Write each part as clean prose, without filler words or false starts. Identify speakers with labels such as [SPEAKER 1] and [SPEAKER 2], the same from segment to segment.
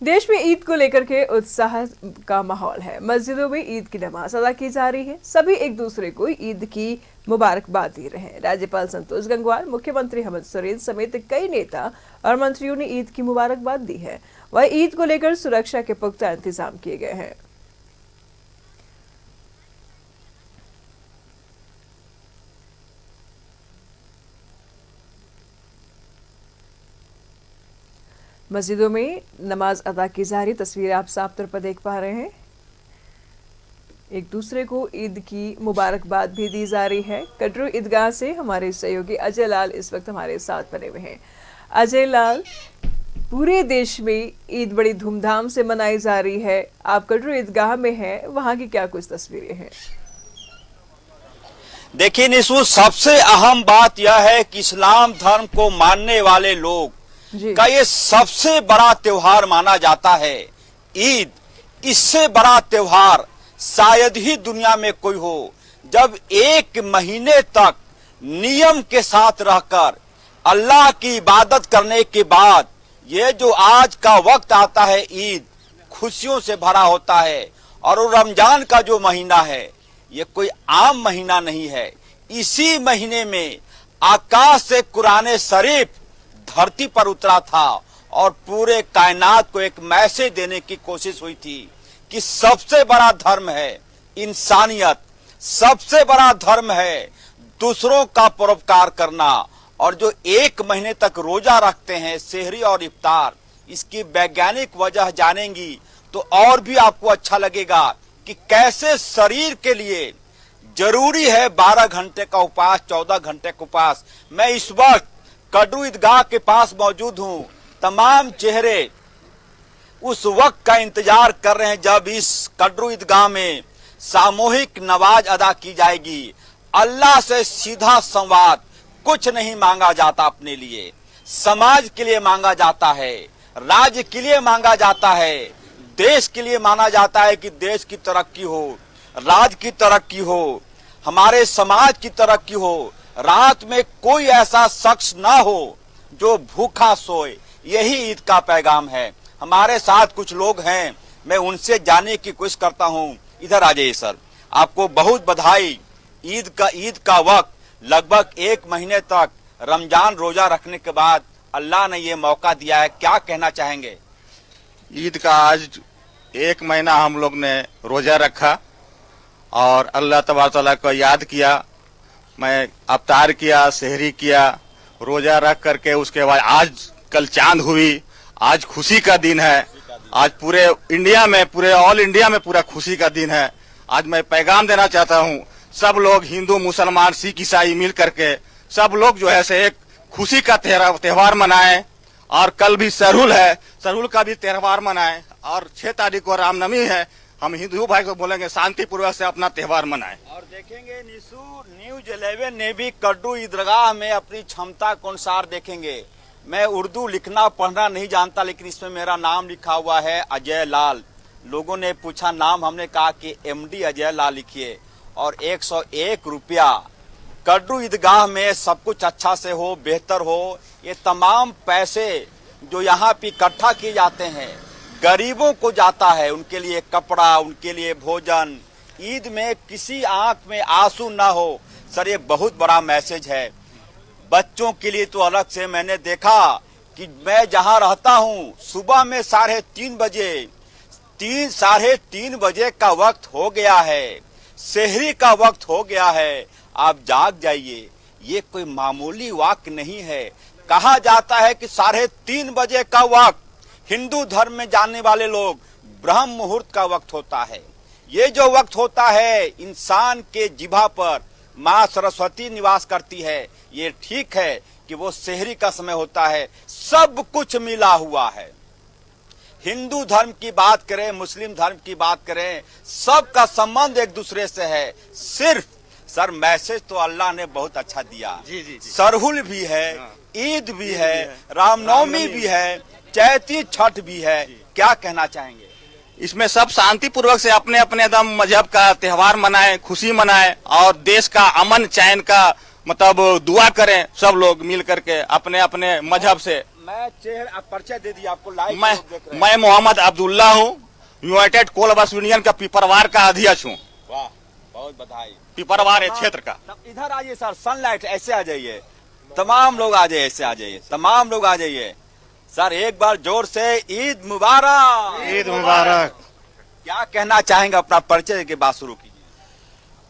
[SPEAKER 1] देश में ईद को लेकर के उत्साह का माहौल है। मस्जिदों में ईद की नमाज अदा की जा रही है। सभी एक दूसरे को ईद की मुबारकबाद दे रहे हैं। राज्यपाल संतोष गंगवार, मुख्यमंत्री हेमंत सोरेन समेत कई नेता और मंत्रियों ने ईद की मुबारकबाद दी है। वहीं ईद को लेकर सुरक्षा के पुख्ता इंतजाम किए गए हैं। मस्जिदों में नमाज अदा की जा रही तस्वीरें आप साफ तौर पर देख पा रहे हैं। एक दूसरे को ईद की मुबारकबाद भी दी जा रही है। कटरू ईदगाह से हमारे सहयोगी अजय लाल इस वक्त हमारे साथ बने हुए हैं। अजय लाल, पूरे देश में ईद बड़ी धूमधाम से मनाई जा रही है। आप कटरू ईदगाह में हैं, वहां की क्या कुछ तस्वीरें हैं?
[SPEAKER 2] देखिए निशु, सबसे अहम बात यह है कि इस्लाम धर्म को मानने वाले लोग का ये सबसे बड़ा त्योहार माना जाता है ईद। इससे बड़ा त्योहार शायद ही दुनिया में कोई हो, जब एक महीने तक नियम के साथ रहकर अल्लाह की इबादत करने के बाद ये जो आज का वक्त आता है ईद, खुशियों से भरा होता है। और वो रमजान का जो महीना है ये कोई आम महीना नहीं है। इसी महीने में आकाश से कुरान शरीफ धरती पर उतरा था और पूरे कायनात को एक मैसेज देने की कोशिश हुई थी कि सबसे बड़ा धर्म है इंसानियत, सबसे बड़ा धर्म है दूसरों का परोपकार करना। और जो एक महीने तक रोजा रखते हैं, सेहरी और इफ्तार, इसकी वैज्ञानिक वजह जानेंगी तो और भी आपको अच्छा लगेगा कि कैसे शरीर के लिए जरूरी है 12 घंटे का उपवास, 14 घंटे का उपवास। मैं इस वक्त कटरू ईदगाह के पास मौजूद हूं। तमाम चेहरे उस वक्त का इंतजार कर रहे हैं जब इस कटरू ईदगाह में सामूहिक नमाज अदा की जाएगी। अल्लाह से सीधा संवाद, कुछ नहीं मांगा जाता अपने लिए, समाज के लिए मांगा जाता है, राज्य के लिए मांगा जाता है, देश के लिए माना जाता है कि देश की तरक्की हो, राज्य की तरक्की हो, हमारे समाज की तरक्की हो, रात में कोई ऐसा शख्स ना हो जो भूखा सोए। यही ईद का पैगाम है। हमारे साथ कुछ लोग हैं, मैं उनसे जानने की कोशिश करता हूं। इधर आ जाइए सर, आपको बहुत बधाई। ईद का वक्त लगभग एक महीने तक रमजान रोजा रखने के बाद अल्लाह ने ये मौका दिया है, क्या कहना चाहेंगे?
[SPEAKER 3] ईद का आज एक महीना हम लोग ने रोजा रखा और अल्लाह तबारक तआला को याद किया। मैं अफ्तार किया, सेहरी किया, रोजा रख करके उसके बाद आज कल चांद हुई। आज खुशी का दिन है। आज पूरे इंडिया में, पूरे ऑल इंडिया में पूरा खुशी का दिन है। आज मैं पैगाम देना चाहता हूँ, सब लोग हिंदू, मुसलमान, सिख, ईसाई मिल करके सब लोग जो है से एक खुशी का त्योहार मनाएं। और कल भी सरहुल है, सरहुल का भी त्योहार मनाएं। और 6 तारीख को रामनवमी है। हम हिंदू भाई को बोलेंगे शांतिपूर्वक से अपना त्योहार मनाएं।
[SPEAKER 2] और देखेंगे निशु, न्यूज 11 ने भी कटरू ईदगाह में अपनी क्षमता के अनुसार देखेंगे। मैं उर्दू लिखना पढ़ना नहीं जानता, लेकिन इसमें मेरा नाम लिखा हुआ है अजय लाल। लोगों ने पूछा नाम, हमने कहा कि MD अजय लाल लिखिए। और 101 रुपया कटरू ईदगाह में सब कुछ अच्छा से हो, बेहतर हो। ये तमाम पैसे जो यहाँ पे इकट्ठा किए जाते हैं गरीबों को जाता है, उनके लिए कपड़ा, उनके लिए भोजन। ईद में किसी आंख में आंसू ना हो। सर, ये बहुत बड़ा मैसेज है। बच्चों के लिए तो अलग से मैंने देखा कि मैं जहां रहता हूं, सुबह में 3:30 बजे, 3:30 बजे का वक्त हो गया है, सेहरी का वक्त हो गया है। आप जाग जाइए, ये कोई मामूली वक्त नहीं है। कहा जाता है कि 3:30 बजे का वक्त हिंदू धर्म में जानने वाले लोग ब्रह्म मुहूर्त का वक्त होता है। ये जो वक्त होता है, इंसान के जिभा पर माँ सरस्वती निवास करती है। ये ठीक है कि वो सेहरी का समय होता है। सब कुछ मिला हुआ है। हिंदू धर्म की बात करें, मुस्लिम धर्म की बात करें, सबका संबंध एक दूसरे से है। सिर्फ सर मैसेज तो अल्लाह ने बहुत अच्छा दिया।
[SPEAKER 3] जी।
[SPEAKER 2] सरहुल भी है, ईद भी है, रामनवमी भी है, चैती छठ भी है। क्या कहना चाहेंगे?
[SPEAKER 3] इसमें सब शांति पूर्वक से अपने अपने दम मजहब का त्योहार मनाएं, खुशी मनाएं और देश का अमन चैन का मतलब दुआ करें। सब लोग मिल करके अपने अपने मजहब से।
[SPEAKER 2] मैं चेहरा परिचय दे दिया आपको, लाइव
[SPEAKER 3] मैं
[SPEAKER 2] देख रहे हैं।
[SPEAKER 3] मैं मोहम्मद अब्दुल्ला हूँ, यूनाइटेड कोल बस यूनियन का पिपरवार का अध्यक्ष हूँ।
[SPEAKER 2] वाह, बहुत बधाई।
[SPEAKER 3] पिपरवार है क्षेत्र का।
[SPEAKER 2] तब इधर आइए सर, सनलाइट ऐसे आ जाइए, तमाम लोग आ जाइए, ऐसे आ जाइए, तमाम लोग आ जाइए सर। एक बार जोर से ईद मुबारक।
[SPEAKER 4] ईद मुबारक।
[SPEAKER 2] क्या कहना चाहेंगे, अपना परिचय के बाद शुरू कीजिए।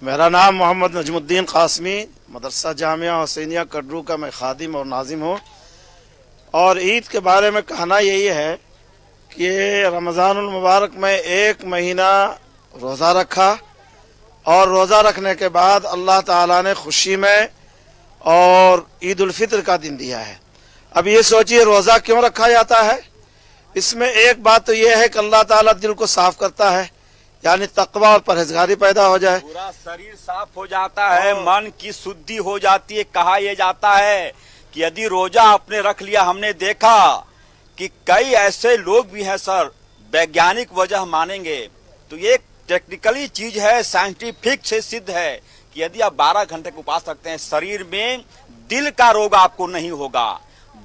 [SPEAKER 4] मेरा नाम मोहम्मद नजमुद्दीन कासमी, मदरसा जामिया हुसैनिया कटरू का मैं खादिम और नाजिम हूँ। और ईद के बारे में कहना यही है कि रमज़ानुल मुबारक में 1 महीना रोज़ा रखा और रोज़ा रखने के बाद अल्लाह ताला ने खुशी में और ईद उल फित्र का दिन दिया है। अब ये सोचिए रोज़ा क्यों रखा जाता है। इसमें एक बात तो ये है कि अल्लाह ताला दिल को साफ करता है, यानी तकवा और परहेजगारी पैदा हो जाए,
[SPEAKER 2] पूरा शरीर साफ हो जाता है, मन की शुद्धि हो जाती है। कहा यह जाता है कि यदि रोजा आपने रख लिया, हमने देखा कि कई ऐसे लोग भी हैं सर, वैज्ञानिक वजह मानेंगे तो ये टेक्निकली चीज है, साइंटिफिक से सिद्ध है कि यदि आप 12 घंटे को उपास रखते हैं, शरीर में दिल का रोग आपको नहीं होगा,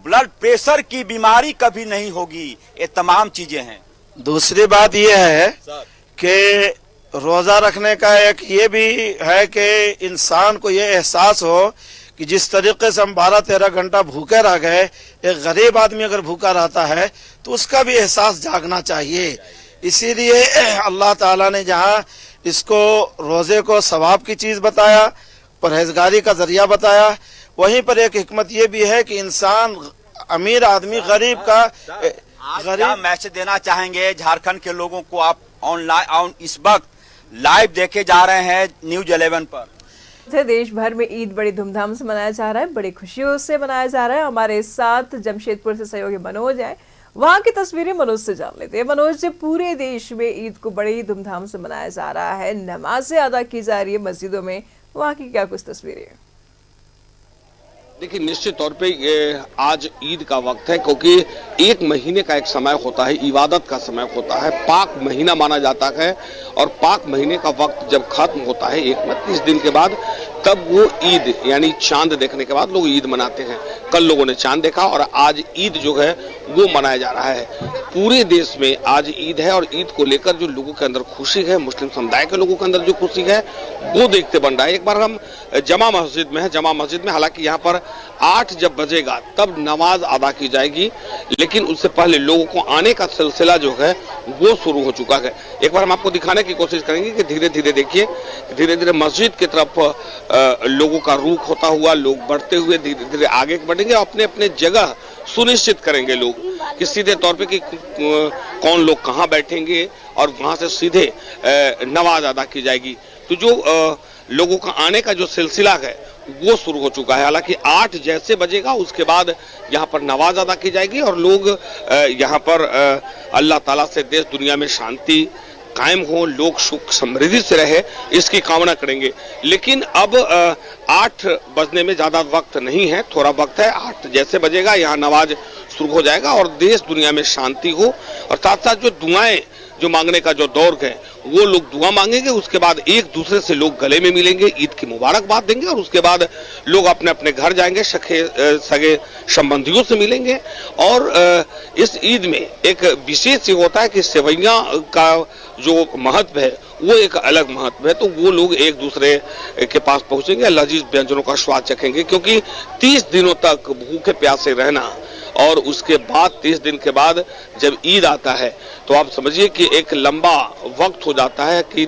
[SPEAKER 2] ब्लड प्रेशर की बीमारी कभी नहीं होगी। ये तमाम चीजें हैं।
[SPEAKER 4] दूसरी बात यह है
[SPEAKER 2] सर
[SPEAKER 4] कि रोज़ा रखने का एक ये भी है कि इंसान को ये एहसास हो कि जिस तरीके से हम 12-13 घंटा भूखे रह गए, एक गरीब आदमी अगर भूखा रहता है तो उसका भी एहसास जागना चाहिए। इसीलिए अल्लाह ताला ने जहाँ इसको रोज़े को सवाब की चीज़ बताया, परहेजगारी का जरिया बताया, वहीं पर एक हिकमत ये भी है कि इंसान अमीर आदमी गरीब का
[SPEAKER 2] क्या मैसेज देना चाहेंगे झारखंड के लोगों को? आप ऑनलाइन इस वक्त लाइव देखे जा रहे हैं न्यूज 11 पर।
[SPEAKER 1] देश भर में ईद बड़ी धूमधाम से मनाया जा रहा है, बड़ी खुशियों से मनाया जा रहा है। हमारे साथ जमशेदपुर से सहयोगी मनोज है, वहाँ की तस्वीरें मनोज से जान लेते हैं। मनोज, पूरे देश में ईद को बड़ी धूमधाम से मनाया जा रहा है, नमाजें अदा की जा रही है मस्जिदों में, वहाँ की क्या कुछ तस्वीरें हैं?
[SPEAKER 5] देखिए, निश्चित तौर पे आज ईद का वक्त है, क्योंकि 1 महीने का एक समय होता है, इबादत का समय होता है, पाक महीना माना जाता है। और पाक महीने का वक्त जब खत्म होता है 31 दिन के बाद, तब वो ईद यानी चांद देखने के बाद लोग ईद मनाते हैं। कल लोगों ने चांद देखा और आज ईद जो है वो मनाया जा रहा है। पूरे देश में आज ईद है और ईद को लेकर जो लोगों के अंदर खुशी है, मुस्लिम समुदाय के लोगों के अंदर जो खुशी है वो देखते बन रहा है। एक बार हम जमा मस्जिद में है, जमा मस्जिद में हालांकि यहाँ पर 8 जब बजेगा तब नमाज अदा की जाएगी, लेकिन उससे पहले लोगों को आने का सिलसिला जो है वो शुरू हो चुका है। एक बार हम आपको दिखाने की कोशिश करेंगे कि धीरे धीरे देखिए, धीरे धीरे मस्जिद की तरफ लोगों का रुख होता हुआ लोग बढ़ते हुए धीरे धीरे आगे बढ़ेंगे, अपने अपने जगह सुनिश्चित करेंगे लोग कि सीधे तौर पे कि कौन लोग कहाँ बैठेंगे और वहां से सीधे नमाज अदा की जाएगी। तो जो लोगों का आने का जो सिलसिला है वो शुरू हो चुका है। हालांकि 8 जैसे बजेगा उसके बाद यहाँ पर नमाज अदा की जाएगी और लोग यहाँ पर अल्लाह ताला से देश दुनिया में शांति कायम हो, लोग सुख समृद्धि से रहे, इसकी कामना करेंगे। लेकिन अब 8 बजने में ज्यादा वक्त नहीं है, थोड़ा वक्त है। 8 जैसे बजेगा यहाँ नमाज शुरू हो जाएगा और देश दुनिया में शांति हो, और साथ साथ जो दुआएं जो मांगने का जो दौर है वो लोग दुआ मांगेंगे। उसके बाद एक दूसरे से लोग गले में मिलेंगे, ईद की मुबारकबाद देंगे और उसके बाद लोग अपने अपने घर जाएंगे, सगे संबंधियों से मिलेंगे। और इस ईद में एक विशेष ये होता है कि सेवैयां का जो महत्व है वो एक अलग महत्व है। तो वो लोग एक दूसरे के पास पहुंचेंगे, लजीज व्यंजनों का स्वाद चखेंगे, क्योंकि 30 दिनों तक भूखे प्यासे रहना और उसके बाद 30 दिन के बाद जब ईद आता है तो आप समझिए कि एक लंबा वक्त हो जाता है कि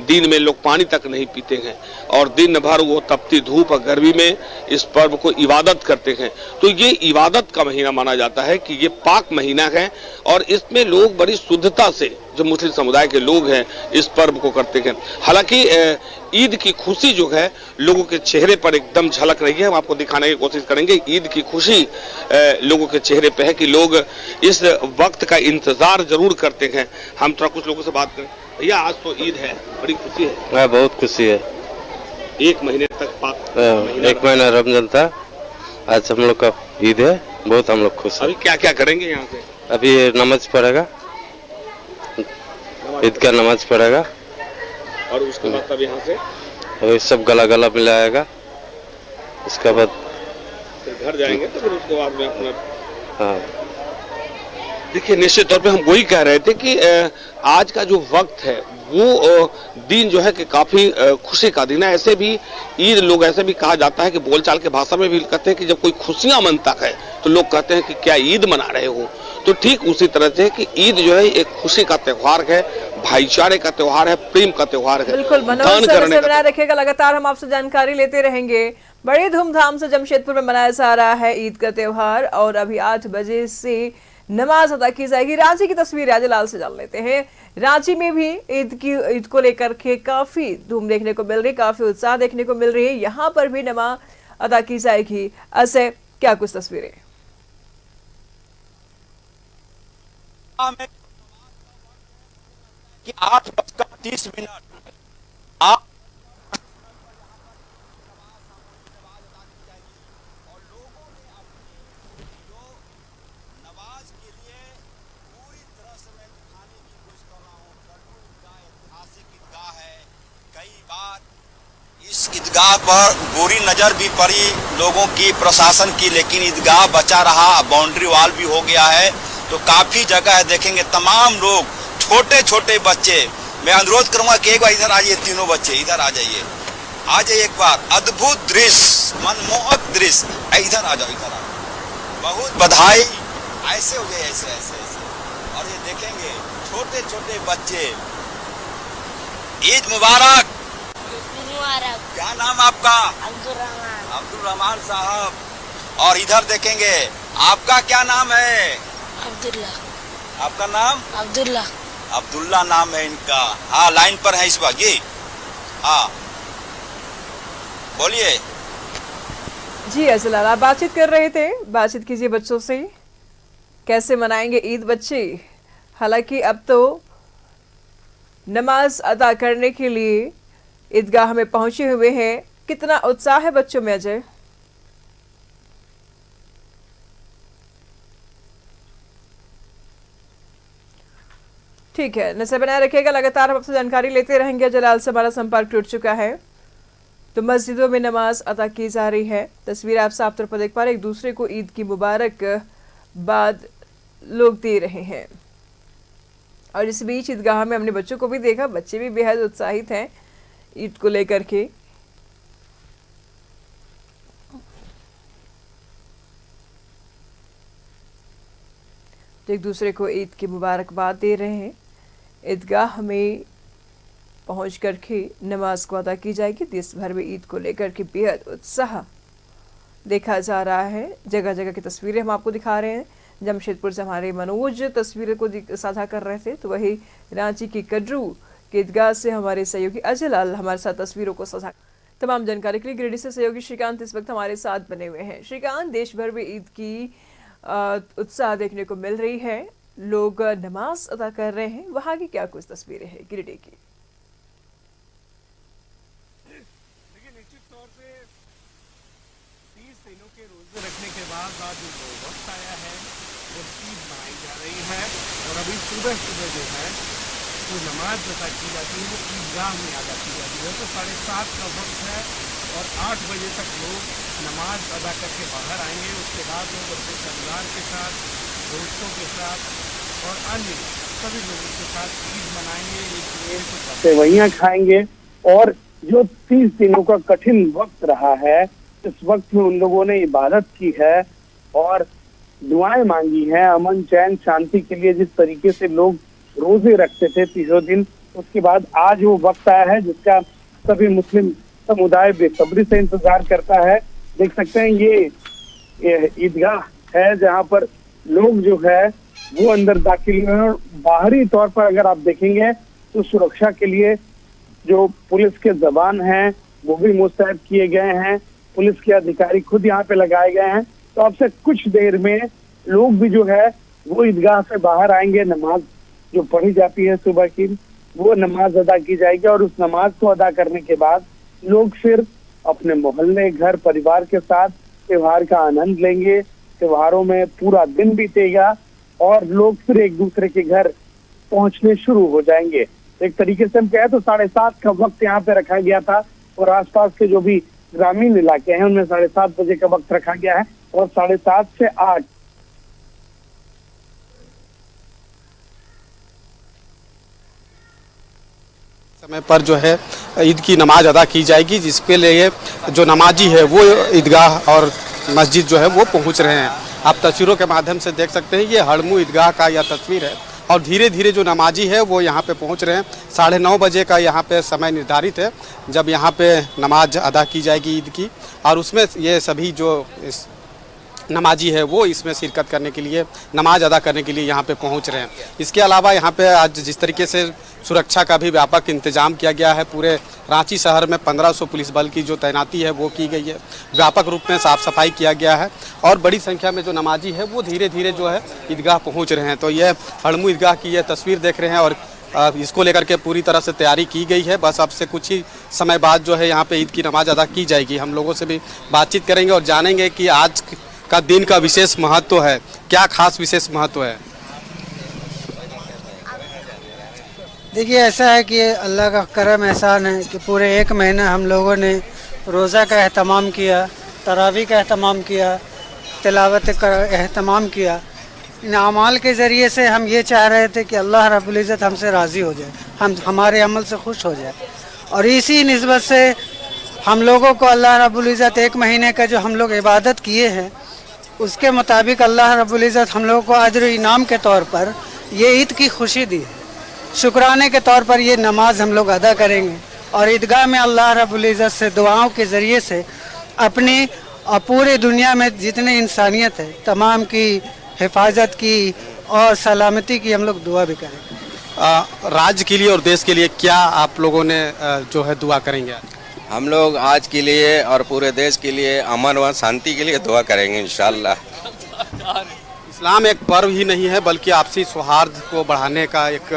[SPEAKER 5] दिन में लोग पानी तक नहीं पीते हैं और दिन भर वो तपती धूप और गर्मी में इस पर्व को इबादत करते हैं। तो ये इबादत का महीना माना जाता है कि ये पाक महीना है और इसमें लोग बड़ी शुद्धता से, जो मुस्लिम समुदाय के लोग हैं, इस पर्व को करते हैं। हालांकि ईद की खुशी जो है लोगों के चेहरे पर एकदम झलक रही है, हम आपको दिखाने की कोशिश करेंगे। ईद की खुशी लोगों के चेहरे पे है कि लोग इस वक्त का इंतजार जरूर करते हैं। हम थोड़ा कुछ लोगों से बात करें। भैया, आज तो ईद है, बड़ी खुशी है?
[SPEAKER 6] बहुत खुशी है।
[SPEAKER 5] 1 महीने तक पाक
[SPEAKER 6] 1 महीना रमजान था, आज हम लोग का ईद है, बहुत हम लोग खुश हैं।
[SPEAKER 5] अभी क्या क्या करेंगे यहाँ पे?
[SPEAKER 6] अभी नमाज पढ़ेगा, ईद का नमाज पढ़ेगा
[SPEAKER 5] और उसके बाद तब यहाँ से
[SPEAKER 6] अभी सब गला गला मिलाएगा, उसके बाद
[SPEAKER 5] फिर घर जाएंगे। तो फिर उसके बाद में अपना
[SPEAKER 6] हाँ।
[SPEAKER 5] देखिए, निश्चित तौर पे हम वही कह रहे थे कि आज का जो वक्त है वो दिन जो है कि काफी खुशी का दिन है। ऐसे भी ईद लोग ऐसे भी कहा जाता है कि बोलचाल के भाषा में भी कहते हैं कि जब कोई खुशियां मनता है तो लोग कहते हैं कि क्या ईद मना रहे हो। तो ठीक उसी तरह से कि ईद जो है एक खुशी का त्योहार है, भाईचारे का त्योहार है, प्रेम का त्योहार है।
[SPEAKER 1] बिल्कुल, मनोज सर से बनाए रखिएगा, लगातार हम आपसे जानकारी लेते रहेंगे। बड़ी धूमधाम से जमशेदपुर में मनाया जा रहा है ईद का त्योहार और अभी 8 बजे से नमाज अदा की जाएगी। रांची की तस्वीर राजेलाल से जान लेते हैं। रांची में भी ईद को लेकर के काफी धूम देखने को मिल रही, काफी उत्साह देखने को मिल रही है। यहाँ पर भी नमाज अदा की जाएगी। ऐसे क्या कुछ तस्वीरें
[SPEAKER 2] कि 8:30 आप इस ईदगाह पर बुरी नजर भी पड़ी लोगों की, प्रशासन की, लेकिन ईदगाह बचा रहा। बाउंड्री वॉल भी हो गया है तो काफी जगह है, देखेंगे तमाम लोग, छोटे छोटे बच्चे। मैं अनुरोध करूंगा कि एक बार इधर आ जाइए, तीनों बच्चे इधर आ जाइए, आ जाइए एक बार। अद्भुत दृश्य, मनमोहक दृश्य, इधर आ जाओ, इधर आ जाओ। बहुत बधाई। ऐसे हो गए, ऐसे ऐसे ऐसे। और ये देखेंगे छोटे छोटे बच्चे। ईद मुबारक। क्या नाम आपका? अब्दुल रहमान साहब। और इधर देखेंगे, आपका क्या नाम है?
[SPEAKER 7] अब्दुल्ला।
[SPEAKER 2] आपका नाम?
[SPEAKER 7] अब्दुल्ला।
[SPEAKER 2] अब्दुल्ला नाम है इनका। हाँ, लाइन पर है इस बार। ये हाँ, बोलिए
[SPEAKER 1] जी। असलाल, आप बातचीत कर रहे थे, बातचीत कीजिए बच्चों से। कैसे मनाएंगे ईद बच्चे? हालांकि अब तो नमाज अदा करने के लिए ईदगाह में पहुंचे हुए हैं। कितना उत्साह है बच्चों में अजय? ठीक है, नजर बनाए रखिएगा, लगातार हम आपसे जानकारी लेते रहेंगे। जलाल से हमारा संपर्क टूट चुका है तो मस्जिदों में नमाज अदा की जा रही है। तस्वीर आप साफ तौर पर देख पा रहे हैं। एक दूसरे को ईद की मुबारक बाद लोग दे रहे हैं। और इस बीच ईदगाह में हमने बच्चों को भी देखा, बच्चे भी बेहद उत्साहित हैं ईद को लेकर के। तो एक दूसरे को ईद की मुबारकबाद दे रहे हैं। ईदगाह में पहुंच कर के नमाज को अदा की जाएगी। देश भर में ईद को लेकर के बेहद उत्साह देखा जा रहा है। जगह जगह की तस्वीरें हम आपको दिखा रहे हैं। जमशेदपुर से हमारे मनोज तस्वीरें को साझा कर रहे थे, तो वही रांची की कड्रू के ईदगाह से हमारे सहयोगी अजय लाल हमारे साथ तस्वीरों को साझा। तमाम जानकारी के लिए गिरिडीह से सहयोगी श्रीकांत इस वक्त हमारे साथ बने हुए हैं। श्रीकांत, देश भर में ईद की उत्साह देखने को मिल रही है, लोग नमाज अदा कर रहे हैं, वहां की क्या कुछ तस्वीरें हैं गिरिडीह की?
[SPEAKER 8] देखिए, निश्चित तौर पे 30 दिनों के रोजे रखने के बाद आज जो वक्त आया है वो ईद मनाई जा रही है। और अभी सुबह सुबह जो है जो नमाज अदा की जाती है वो ईदगाह में अदा की जाती है। तो 7:30 का वक्त है और 8 बजे तक लोग नमाज अदा करके बाहर आएंगे। उसके बाद लोग अपने परिवार के साथ, दोस्तों के साथ और अन्य सभी लोगों के साथ ईद मनाएंगे,
[SPEAKER 4] सेवइयाँ खाएंगे। और जो 30 दिनों का कठिन वक्त रहा है, इस वक्त में उन लोगों ने इबादत की है और दुआएं मांगी हैं अमन, चैन, शांति के लिए। जिस तरीके से लोग रोजे रखते थे 30 दिन, उसके बाद आज वो वक्त आया है जिसका सभी मुस्लिम समुदाय बेसब्री से इंतजार करता है। देख सकते हैं ये ईदगाह है जहाँ पर लोग जो है वो अंदर दाखिल हुए हैं। बाहरी तौर पर अगर आप देखेंगे तो सुरक्षा के लिए जो पुलिस के जवान हैं वो भी मुस्तैद किए गए हैं। पुलिस के अधिकारी खुद यहाँ पे लगाए गए हैं। तो अब से कुछ देर में लोग भी जो है वो ईदगाह से बाहर आएंगे। नमाज जो पढ़ी जाती है सुबह की, वो नमाज अदा की जाएगी और उस नमाज को अदा करने के बाद लोग फिर अपने मोहल्ले, घर, परिवार के साथ त्योहार का आनंद लेंगे। त्योहारों में पूरा दिन बीतेगा और लोग फिर एक दूसरे के घर पहुंचने शुरू हो जाएंगे। एक तरीके से हम कहें तो 7:30 का वक्त यहाँ पे रखा गया था और आसपास के जो भी ग्रामीण इलाके हैं उनमें 7:30 बजे का वक्त रखा गया है और 7:30 से 8
[SPEAKER 7] समय पर जो है ईद की नमाज अदा की जाएगी, जिसके लिए जो नमाजी है वो ईदगाह और मस्जिद जो है वो पहुंच रहे हैं। आप तस्वीरों के माध्यम से देख सकते हैं, ये हड़मू ईदगाह का यह तस्वीर है और धीरे धीरे जो नमाजी है वो यहाँ पे पहुँच रहे हैं। 9:30 बजे का यहाँ पे समय निर्धारित है जब यहाँ पे नमाज अदा की जाएगी ईद की, और उसमें ये सभी जो नमाजी है वो इसमें शिरकत करने के लिए, नमाज अदा करने के लिए यहाँ पे पहुँच रहे हैं। इसके अलावा यहाँ पे आज जिस तरीके से सुरक्षा का भी व्यापक इंतजाम किया गया है, पूरे रांची शहर में 1500 पुलिस बल की जो तैनाती है वो की गई है, व्यापक रूप में साफ़ सफाई किया गया है और बड़ी संख्या में जो नमाजी है वो धीरे धीरे जो है ईदगाह पहुँच रहे हैं। तो ये हड़मू ईदगाह की ये तस्वीर देख रहे हैं और इसको लेकर के पूरी तरह से तैयारी की गई है। बस अब से कुछ ही समय बाद जो है यहाँ पे ईद की नमाज अदा की जाएगी। हम लोगों से भी बातचीत करेंगे और जानेंगे कि आज का दिन का विशेष महत्व है, क्या खास विशेष महत्व है।
[SPEAKER 9] देखिए, ऐसा है कि अल्लाह का करम एहसान है कि पूरे 1 महीना हम लोगों ने रोज़ा का एहतमाम किया, तरावी का एहतमाम किया, तिलावत का एहतमाम किया। इन अमाल के ज़रिए से हम ये चाह रहे थे कि अल्लाह रब्बुल इज़्ज़त हमसे राज़ी हो जाए, हम हमारे अमल से खुश हो जाए, और इसी निस्बत से हम लोगों को अल्लाह रब्बुल इज़्ज़त 1 महीने का जो हम लोग इबादत किए हैं उसके मुताबिक अल्लाह रब्बुल इज़्ज़त हम लोगों को अजर इनाम के तौर पर ये ईद की खुशी दी है। शुक्राने के तौर पर ये नमाज हम लोग अदा करेंगे और ईदगाह में अल्लाह रब्बुल इज़्ज़त से दुआओं के ज़रिए से अपनी और पूरी दुनिया में जितने इंसानियत है तमाम की हिफाजत की और सलामती की हम लोग दुआ भी करेंगे।
[SPEAKER 7] राज्य के लिए और देश के लिए क्या आप लोगों ने जो है दुआ करेंगे?
[SPEAKER 10] हम लोग आज के लिए और पूरे देश के लिए अमन व शांति के लिए दुआ करेंगे इंशाअल्लाह।
[SPEAKER 7] इस्लाम एक पर्व ही नहीं है बल्कि आपसी सौहार्द को बढ़ाने का एक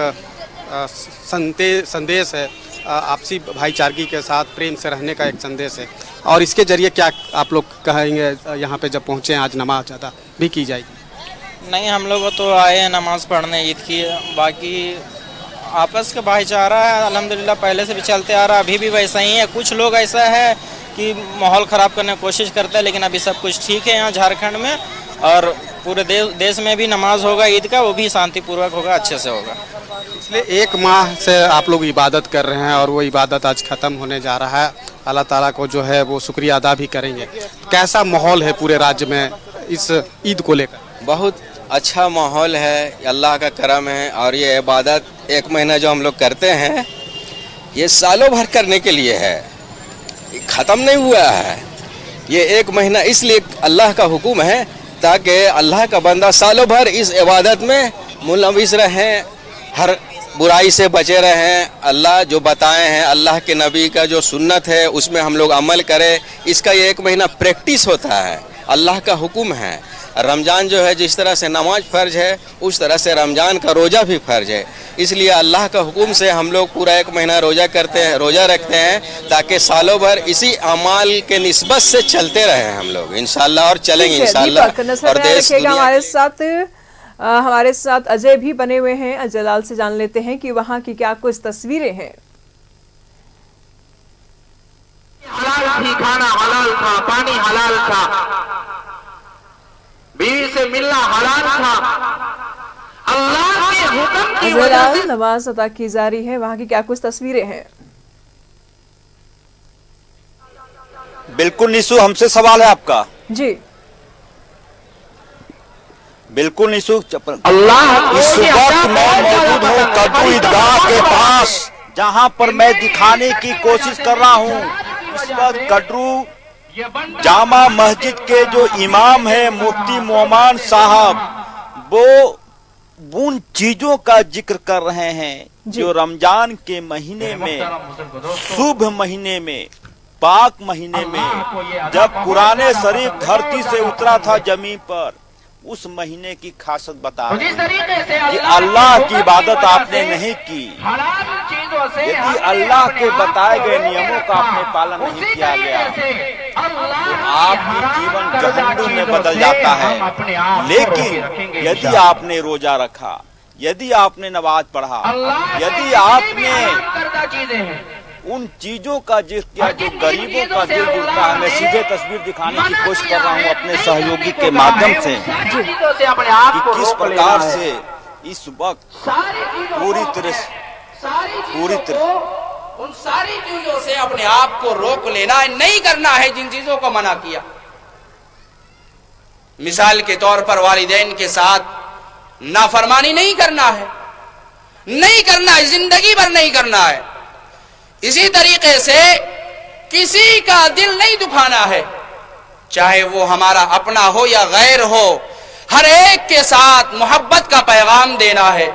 [SPEAKER 7] संदेश है, आपसी भाईचारगी के साथ प्रेम से रहने का एक संदेश है। और इसके जरिए क्या आप लोग कहेंगे यहाँ पे जब पहुँचे आज नमाज अदा भी की जाएगी?
[SPEAKER 11] नहीं, हम लोग तो आए हैं नमाज़ पढ़ने ईद की, बाकी आपस का भाईचारा है अल्हम्दुलिल्लाह पहले से भी चलते आ रहा, अभी भी वैसा ही है। कुछ लोग ऐसा है कि माहौल ख़राब करने की कोशिश करते हैं, लेकिन अभी सब कुछ ठीक है यहाँ झारखंड में, और पूरे देश में भी नमाज होगा ईद का, वो भी शांतिपूर्वक होगा, अच्छे से होगा।
[SPEAKER 7] पिछले 1 माह से आप लोग इबादत कर रहे हैं और वो इबादत आज ख़त्म होने जा रहा है। अल्लाह ताला को जो है वो शुक्रिया अदा भी करेंगे। कैसा माहौल है पूरे राज्य में इस ईद को लेकर? बहुत
[SPEAKER 10] अच्छा माहौल है, अल्लाह का करम है। और ये इबादत 1 महीना जो हम लोग करते हैं ये सालों भर करने के लिए है, ख़त्म नहीं हुआ है। ये 1 महीना इसलिए अल्लाह का हुक्म है ताकि अल्लाह का बंदा सालों भर इस इबादत में मुलविस रहें, हर बुराई से बचे रहें। अल्लाह जो बताए हैं, अल्लाह के नबी का जो सुन्नत है उसमें हम लोग अमल करें। इसका ये 1 महीना प्रैक्टिस होता है, अल्लाह का हुक्म है। रमज़ान जो है जिस तरह से नमाज फ़र्ज है उस तरह से रमज़ान का रोज़ा भी फ़र्ज है। इसलिए अल्लाह का हुक्म से हम लोग पूरा 1 महीना रोज़ा करते हैं, रोज़ा रखते हैं ताकि सालों भर इसी अमाल के निस्बत से चलते रहें हम लोग इंशाल्लाह, और चलेंगे इंशाल्लाह। और देश
[SPEAKER 1] हमारे साथ अजय भी बने हुए हैं। अजय लाल से जान लेते हैं कि वहाँ की क्या कुछ तस्वीरें हैं।
[SPEAKER 12] हलाल थी, खाना हलाल था, पानी हलाल था, बीवी से मिलना हलाल था, अल्लाह के हुक्म की वजह से
[SPEAKER 1] नमाज अदा की जा रही है। वहाँ की क्या कुछ तस्वीरें हैं?
[SPEAKER 2] बिल्कुल निशु, हमसे सवाल है आपका।
[SPEAKER 1] जी
[SPEAKER 2] बिल्कुल निशु, इस वक्त मैं मौजूद हूँ कद्रू ईदगाह के पास, जहाँ पर मैं दिखाने की कोशिश कर रहा हूँ। इस वक्त कद्रू जामा मस्जिद के जो इमाम है मुफ्ती मोहम्मद साहब, वो उन चीजों का जिक्र कर रहे हैं जो रमजान के महीने में, शुभ महीने में, पाक महीने में, जब कुरान शरीफ धरती से उतरा था जमीन पर, उस महीने की खासियत बता रहे हैं कि अल्लाह की इबादत आपने नहीं की, यदि अल्लाह के बताए गए नियमों का आपने पालन नहीं किया गया तो आपकी जीवन जहन्नुम में बदल जाता है। लेकिन यदि आपने रोजा रखा, यदि आपने नमाज पढ़ा, यदि आपने उन चीजों का जिक्र किया जो गरीबों का दिल जुड़ता है। मैं सीधे तस्वीर दिखाने की कोशिश कर रहा हूँ अपने सहयोगी के माध्यम से कि किस प्रकार से इस वक्त पूरी तरह
[SPEAKER 13] उन सारी चीजों से अपने आप को रोक लेना है, नहीं करना है जिन चीजों को मना किया। मिसाल के तौर पर वालिदैन के साथ नाफरमानी नहीं करना है, नहीं करना है, जिंदगी भर नहीं करना है। इसी तरीके से किसी का दिल नहीं दुखाना है, चाहे वो हमारा अपना हो या गैर हो। हर एक के साथ मोहब्बत का पैगाम देना है,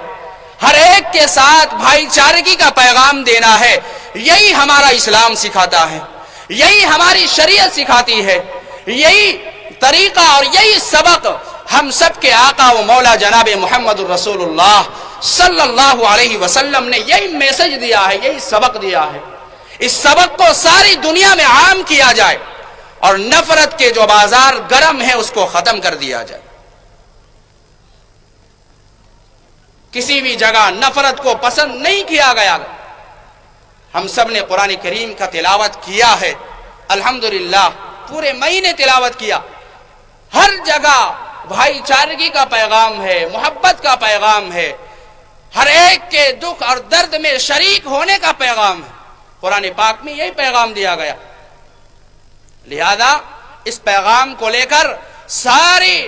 [SPEAKER 13] हर एक के साथ भाईचारगी का पैगाम देना है। यही हमारा इस्लाम सिखाता है, यही हमारी शरीयत सिखाती है, यही तरीका और यही सबक हम सब के आका व मौला जनाब मोहम्मद रसूलुल्लाह सल्लल्लाहु अलैहि वसल्लम ने यही मैसेज दिया है, यही सबक दिया है। इस सबक को सारी दुनिया में आम किया जाए और नफरत के जो बाजार गर्म है उसको खत्म कर दिया जाए। किसी भी जगह नफरत को पसंद नहीं किया गया। हम सब ने कुरान करीम का तिलावत किया है, अल्हम्दुलिल्लाह पूरे महीने तिलावत किया। हर जगह भाईचारगी का पैगाम है, मोहब्बत का पैगाम है, हर एक के दुख और दर्द में शरीक होने का पैगाम है। कुरान पाक में यही पैगाम दिया गया। लिहाजा इस पैगाम को लेकर सारी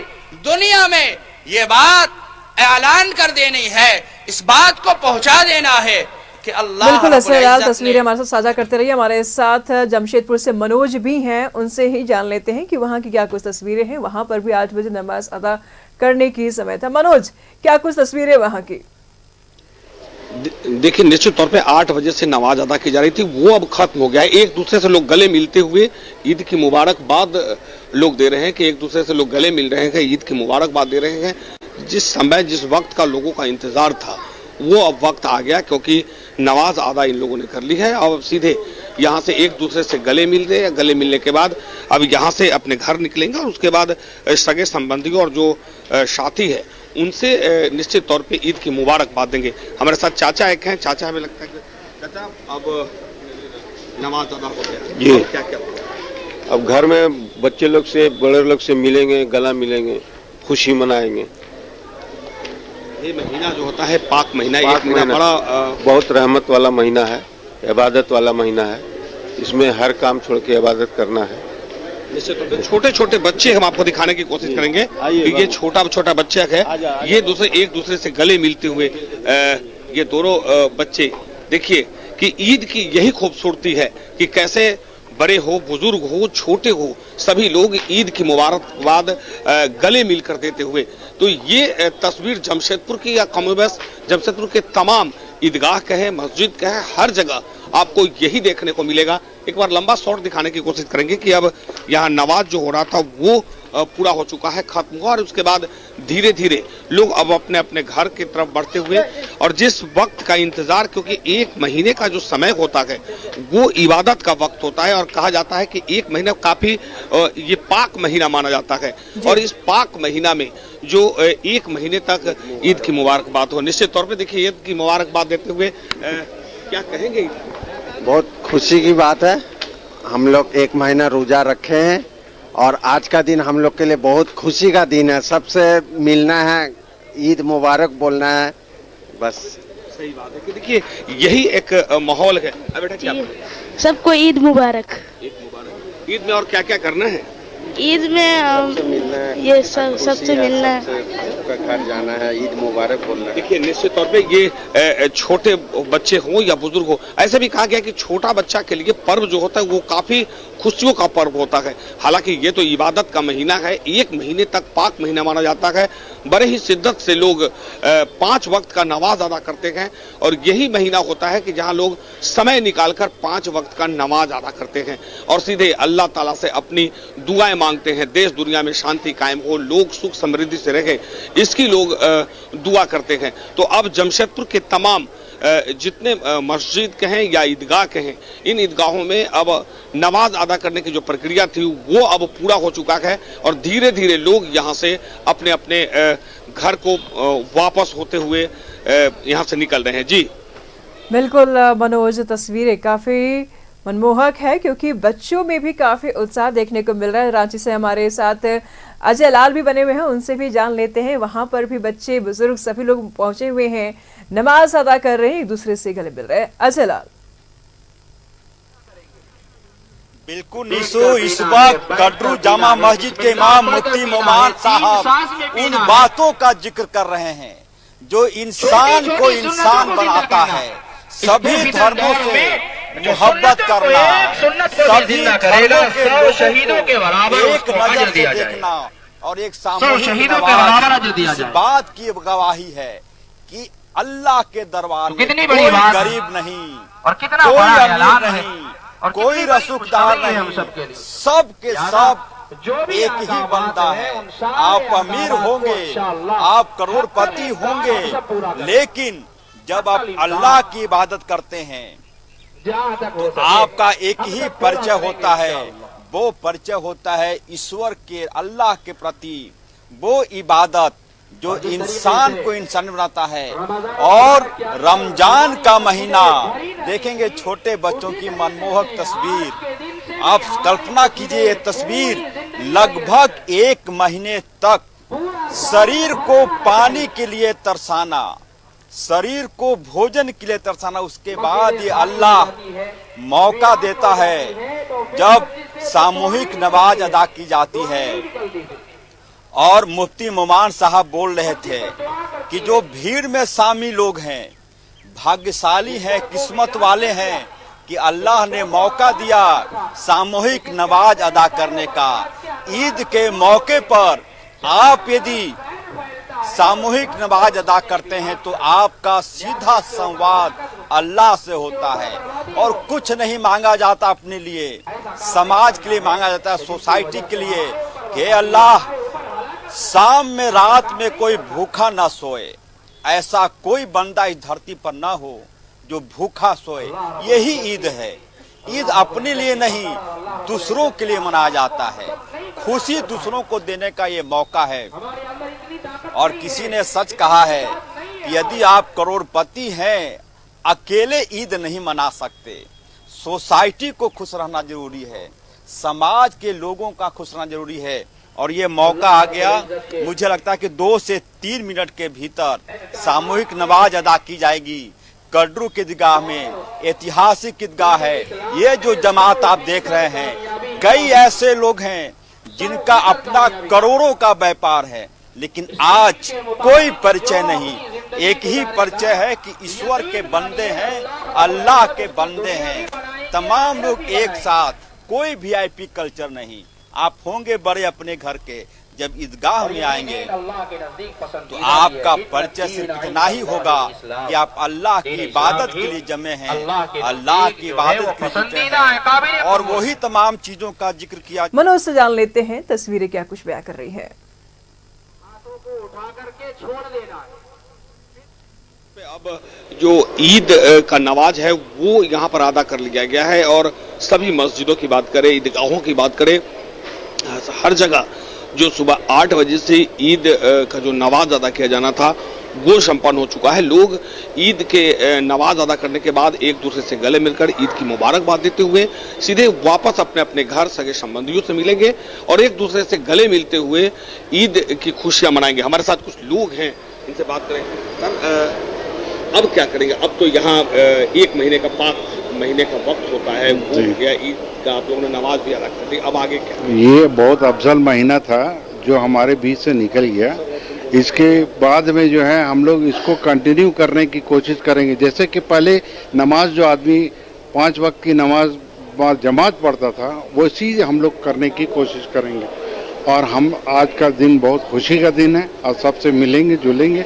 [SPEAKER 13] दुनिया में ये बात ऐलान कर देनी है, इस बात को पहुंचा देना है कि अल्लाह
[SPEAKER 1] बिल्कुल असलाल तस्वीरें हमारे साथ साझा करते रहिए। हमारे साथ जमशेदपुर से मनोज भी हैं, उनसे ही जान लेते हैं कि वहाँ की क्या कुछ तस्वीरें हैं। वहाँ पर भी 8 बजे नमाज अदा करने की समय था। मनोज, क्या कुछ तस्वीरें वहाँ की?
[SPEAKER 5] देखिए, निश्चित तौर पे 8 बजे से नमाज अदा की जा रही थी, वो अब खत्म हो गया है। एक दूसरे से लोग गले मिलते हुए ईद की मुबारकबाद लोग दे रहे हैं कि एक दूसरे से लोग गले मिल रहे हैं, ईद की मुबारकबाद दे रहे हैं। जिस समय जिस वक्त का लोगों का इंतजार था वो अब वक्त आ गया, क्योंकि नमाज अदा इन लोगों ने कर ली है। अब सीधे यहाँ से एक दूसरे से गले मिल रहे हैं, गले मिलने के बाद अब यहाँ से अपने घर निकलेंगे और उसके बाद सगे संबंधियों और जो साथी है उनसे निश्चित तौर पे ईद की मुबारकबाद देंगे। हमारे साथ चाचा एक हैं। चाचा, हमें लगता है कि चाचा अब नमाज अदा हो गया जी, क्या क्या
[SPEAKER 6] अब घर में बच्चे लोग से बड़े लोग से मिलेंगे, गला मिलेंगे, खुशी मनाएंगे।
[SPEAKER 5] ये महीना जो होता है पाक महीना, एक महीना बड़ा
[SPEAKER 6] बहुत रहमत वाला महीना है, इबादत वाला महीना है। इसमें हर काम छोड़ के इबादत करना है।
[SPEAKER 5] जैसे छोटे छोटे बच्चे हम आपको दिखाने की कोशिश करेंगे कि ये छोटा छोटा बच्चा है, ये एक दूसरे से गले मिलते हुए ये दोनों बच्चे। देखिए कि ईद की यही खूबसूरती है कि कैसे बड़े हो, बुजुर्ग हो, छोटे हो, सभी लोग ईद की मुबारकबाद गले मिलकर देते हुए। तो ये तस्वीर जमशेदपुर की या कमोबेश जमशेदपुर के तमाम ईदगाह कहे, मस्जिद कहे, हर जगह आपको यही देखने को मिलेगा। एक बार लंबा शॉट दिखाने की कोशिश करेंगे कि अब यहाँ नमाज जो हो रहा था वो पूरा हो चुका है, खत्म हुआ और उसके बाद धीरे धीरे लोग अब अपने अपने घर की तरफ बढ़ते हुए, और जिस वक्त का इंतजार, क्योंकि एक महीने का जो समय होता है वो इबादत का वक्त होता है और कहा जाता है कि एक महीना काफी ये पाक महीना माना जाता है। और इस पाक महीना में जो एक महीने तक ईद की मुबारकबाद हो, निश्चित तौर पर देखिए ईद की मुबारकबाद देते हुए क्या कहेंगे?
[SPEAKER 14] बहुत खुशी की बात है। हम लोग एक महीना रोजा रखे हैं और आज का दिन हम लोग के लिए बहुत खुशी का दिन है। सबसे मिलना है, ईद मुबारक बोलना है, बस।
[SPEAKER 5] सही बात है कि देखिए यही एक माहौल है। बेटा क्या
[SPEAKER 15] सबको ईद मुबारक।
[SPEAKER 5] ईद मुबारक। ईद में और क्या क्या करना है?
[SPEAKER 15] ईद में ये सबसे मिलना है,
[SPEAKER 14] सबका घर जाना है, ईद मुबारक बोलना है।
[SPEAKER 5] देखिए निश्चित तौर पे ये छोटे बच्चे हों या बुजुर्ग हो, ऐसे भी कहा गया कि छोटा बच्चा के लिए पर्व जो होता है वो काफी खुशियों का पर्व होता है। हालांकि ये तो इबादत का महीना है, एक महीने तक पाक महीना माना जाता है। बड़े ही शिद्दत से लोग 5 वक्त का नमाज अदा करते हैं और यही महीना होता है कि जहां लोग समय निकालकर 5 वक्त का नमाज अदा करते हैं और सीधे अल्लाह ताला से अपनी दुआएं मांगते हैं। देश दुनिया में शांति कायम हो, लोग सुख समृद्धि से रहे, इसकी लोग दुआ करते हैं। तो अब जमशेदपुर के तमाम जितने मस्जिद कहें या ईदगाह कहें, इन ईदगाहों में अब नमाज अदा करने की जो प्रक्रिया थी वो अब पूरा हो चुका है और धीरे धीरे लोग यहाँ से अपने अपने घर को वापस होते हुए यहाँ से निकल रहे हैं। जी
[SPEAKER 1] बिल्कुल मनोज, तस्वीरें काफ़ी मनमोहक है क्योंकि बच्चों में भी काफ़ी उत्साह देखने को मिल रहा है। रांची से हमारे साथ अजय लाल भी बने हुए हैं, उनसे भी जान लेते हैं। वहाँ पर भी बच्चे बुजुर्ग सभी लोग पहुँचे हुए हैं, नमाज अदा कर रहे हैं, एक दूसरे से गले मिल रहे हैं। अजय लाल।
[SPEAKER 2] बिल्कुल निशु, इस वक्त कटरू जामा मस्जिद के इमाम मुफ्ती मोमान साहब उन बातों का जिक्र कर रहे हैं जो इंसान को इंसान बनाता है। सभी धर्मों से मोहब्बत करना, सभी धर्मों के लोगों को एक नजर से देखना और एक सामूहिक नमाज इस बात की गवाही है कि अल्लाह के दरबार में कोई गरीब नहीं, कोई अमीर नहीं, कोई रसूखदार नहीं, सब के सब एक ही बंदा है। आप अमीर होंगे, आप करोड़पति होंगे, लेकिन जब आप अल्लाह की इबादत करते हैं तो आपका एक ही परिचय होता है, वो परिचय होता है ईश्वर के, अल्लाह के प्रति वो इबादत जो इंसान को इंसान बनाता है। और रमजान का महीना देखेंगे, छोटे बच्चों की मनमोहक तस्वीर, आप कल्पना कीजिए ये तस्वीर, लगभग 1 महीने तक शरीर को पानी के लिए तरसाना, शरीर को भोजन के लिए तरसाना, उसके बाद ये अल्लाह मौका देता है जब सामूहिक नमाज अदा की जाती है। और मुफ्ती मोमान साहब बोल रहे थे कि जो भीड़ में शामिल लोग हैं भाग्यशाली हैं, किस्मत वाले हैं कि अल्लाह ने मौका दिया सामूहिक नमाज अदा करने का। ईद के मौके पर आप यदि सामूहिक नमाज अदा करते हैं तो आपका सीधा संवाद अल्लाह से होता है और कुछ नहीं मांगा जाता अपने लिए, समाज के लिए मांगा जाता है, सोसाइटी के लिए कि अल्लाह शाम में रात में कोई भूखा ना सोए, ऐसा कोई बंदा इस धरती पर ना हो जो भूखा सोए। यही ईद है। ईद अपने लिए नहीं दूसरों के लिए मनाया जाता है, खुशी दूसरों को देने का ये मौका है। और किसी ने सच कहा है कि यदि आप करोड़पति हैं अकेले ईद नहीं मना सकते, सोसाइटी को खुश रहना जरूरी है, समाज के लोगों का खुश रहना जरूरी है। और ये मौका आ गया, मुझे लगता है कि 2 से 3 मिनट के भीतर सामूहिक नमाज अदा की जाएगी कटरू की ईदगाह में। ऐतिहासिक ईदगाह है। ये जो जमात आप देख रहे हैं, कई ऐसे लोग हैं जिनका अपना करोड़ों का व्यापार है, लेकिन आज कोई परिचय नहीं, एक ही परिचय है कि ईश्वर के बंदे हैं, अल्लाह के बंदे हैं। तमाम लोग एक साथ, कोई VIP कल्चर नहीं। आप होंगे बड़े अपने घर के, जब ईदगाह में आएंगे तो आपका परिचय सिर्फ इतना ही होगा कि आप अल्लाह की इबादत के लिए जमे हैं, अल्लाह की इबादत के लिए जमे हैं। और वही तमाम चीजों का जिक्र किया।
[SPEAKER 1] मनोज से जान लेते हैं तस्वीरें क्या कुछ बयां कर रही है।
[SPEAKER 5] अब जो ईद का नमाज है वो यहाँ पर अदा कर लिया गया है और सभी मस्जिदों की बात करें, ईदगाहों की बात करें, हर जगह जो सुबह 8 बजे से ईद का जो नमाज अदा किया जाना था वो संपन्न हो चुका है। लोग ईद के नमाज अदा करने के बाद एक दूसरे से गले मिलकर ईद की मुबारकबाद देते हुए सीधे वापस अपने अपने घर सगे संबंधियों से मिलेंगे और एक दूसरे से गले मिलते हुए ईद की खुशियां मनाएंगे। हमारे साथ कुछ लोग हैं, इनसे बात करें। सर, अब क्या करेंगे? अब तो यहाँ 1 महीने का पाक महीने का वक्त होता है, वो हो गया, ईद का आप लोगों ने नमाज भी अदा कर दी, अब आगे क्या?
[SPEAKER 16] ये बहुत अफजल महीना था जो हमारे बीच से निकल गया। इसके बाद में जो है हम लोग इसको कंटिन्यू करने की कोशिश करेंगे। जैसे कि पहले नमाज जो आदमी 5 वक्त की नमाज जमात पढ़ता था, वो चीज़ हम लोग करने की कोशिश करेंगे। और हम आज का दिन बहुत खुशी का दिन है और सबसे मिलेंगे जुलेंगे,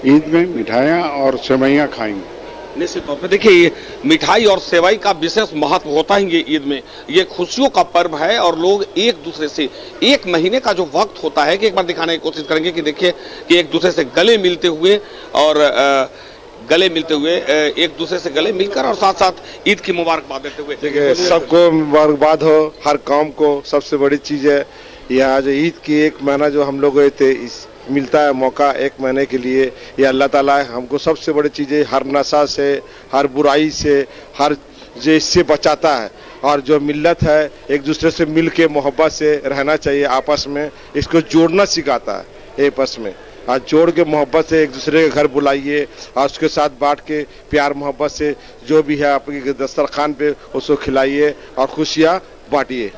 [SPEAKER 16] ईद में मिठाइयाँ और सेवइयाँ खाएंगे।
[SPEAKER 5] निश्चित तौर पर देखिए, मिठाई और सेवाई का विशेष महत्व होता है ये ईद में। ये खुशियों का पर्व है और लोग एक दूसरे से 1 महीने का जो वक्त होता है कि एक बार दिखाने की कोशिश करेंगे कि देखिए कि एक दूसरे से गले मिलते हुए और एक दूसरे से गले मिलकर और साथ साथ ईद की मुबारकबाद देते हुए।
[SPEAKER 16] देखिए, सबको मुबारकबाद हो, हर काम को। सबसे बड़ी चीज़ है यहाँ जो ईद की 1 महीना जो हम लोग गए थे, इस मिलता है मौका 1 महीने के लिए। ये अल्लाह ताला हमको सबसे बड़ी चीज़ें, हर नशा से, हर बुराई से, हर इससे बचाता है। और जो मिल्लत है, एक दूसरे से मिल के मोहब्बत से रहना चाहिए, आपस में इसको जोड़ना सिखाता है आपस में। और जोड़ के मोहब्बत से एक दूसरे के घर बुलाइए और उसके साथ बांट के प्यार मोहब्बत से जो भी है आपके दस्तरखान पे उसको खिलाइए और खुशियाँ बांटिए।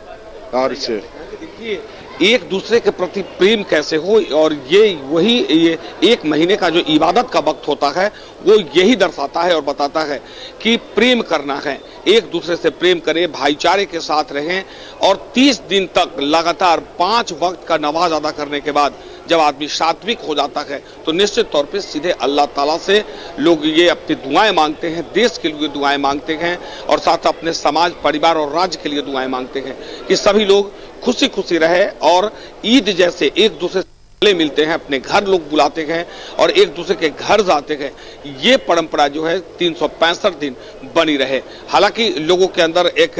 [SPEAKER 16] और इससे
[SPEAKER 5] देखिए एक दूसरे के प्रति प्रेम कैसे हो, और ये एक महीने का जो इबादत का वक्त होता है वो यही दर्शाता है और बताता है कि प्रेम करना है, एक दूसरे से प्रेम करें, भाईचारे के साथ रहें। और 30 दिन तक लगातार 5 वक्त का नमाज अदा करने के बाद जब आदमी सात्विक हो जाता है तो निश्चित तौर पे सीधे अल्लाह ताला से लोग ये अपनी दुआएं मांगते हैं, देश के लिए दुआएं मांगते हैं और साथ अपने समाज, परिवार और राज्य के लिए दुआएं मांगते हैं कि सभी लोग खुशी खुशी रहे। और ईद जैसे एक दूसरे से गले मिलते हैं, अपने घर लोग बुलाते हैं और एक दूसरे के घर जाते हैं, ये परंपरा जो है 365 दिन बनी रहे। हालांकि लोगों के अंदर एक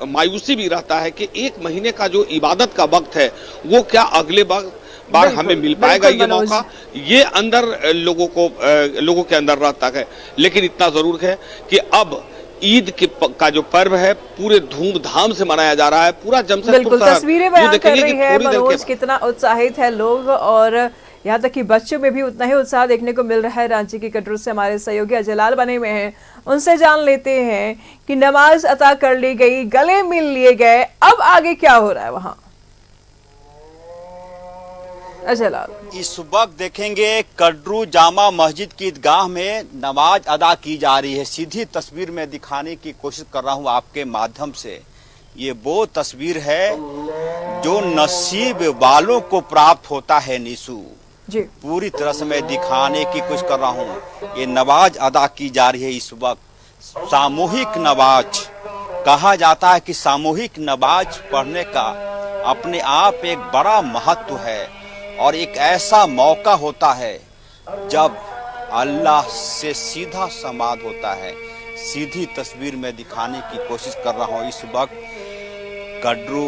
[SPEAKER 5] मायूसी भी रहता है कि एक महीने का जो इबादत का वक्त है वो क्या अगले बार हमें मिल पाएगा ये मौका, ये अंदर लोगों के अंदर रहता है। लेकिन इतना जरूर है कि अब ईद का जो पर्व है पूरे धूमधाम से मनाया जा रहा है, पूरा जमशेदपुर
[SPEAKER 1] बिल्कुल तस्वीरें बयान कर रही है मनोज, कितना उत्साहित है लोग और यहाँ तक कि बच्चों में भी उतना ही उत्साह देखने को मिल रहा है। रांची की कटरू से हमारे सहयोगी अजलाल बने हुए हैं, उनसे जान लेते हैं कि नमाज अता कर ली गई, गले मिल लिए गए, अब आगे क्या हो रहा है वहाँ। अजलाल,
[SPEAKER 2] इस वक्त देखेंगे कटरू जामा मस्जिद की ईदगाह में नमाज अदा की जा रही है। सीधी तस्वीर में दिखाने की कोशिश कर रहा हूं आपके माध्यम से। ये वो तस्वीर है जो नसीब वालों को प्राप्त होता है निशु
[SPEAKER 1] जी।
[SPEAKER 2] पूरी तरह से मैं दिखाने की कोशिश कर रहा हूं। ये नमाज अदा की जा रही है इस वक्त, सामूहिक नमाज। कहा जाता है कि सामूहिक नमाज पढ़ने का अपने आप एक बड़ा महत्व है और एक ऐसा मौका होता है जब अल्लाह से सीधा संवाद होता है। सीधी तस्वीर में दिखाने की कोशिश कर रहा हूँ इस वक्त कटरू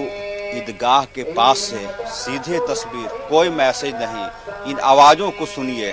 [SPEAKER 2] ईदगाह के पास से सीधे तस्वीर, कोई मैसेज नहीं। इन आवाजों को सुनिए।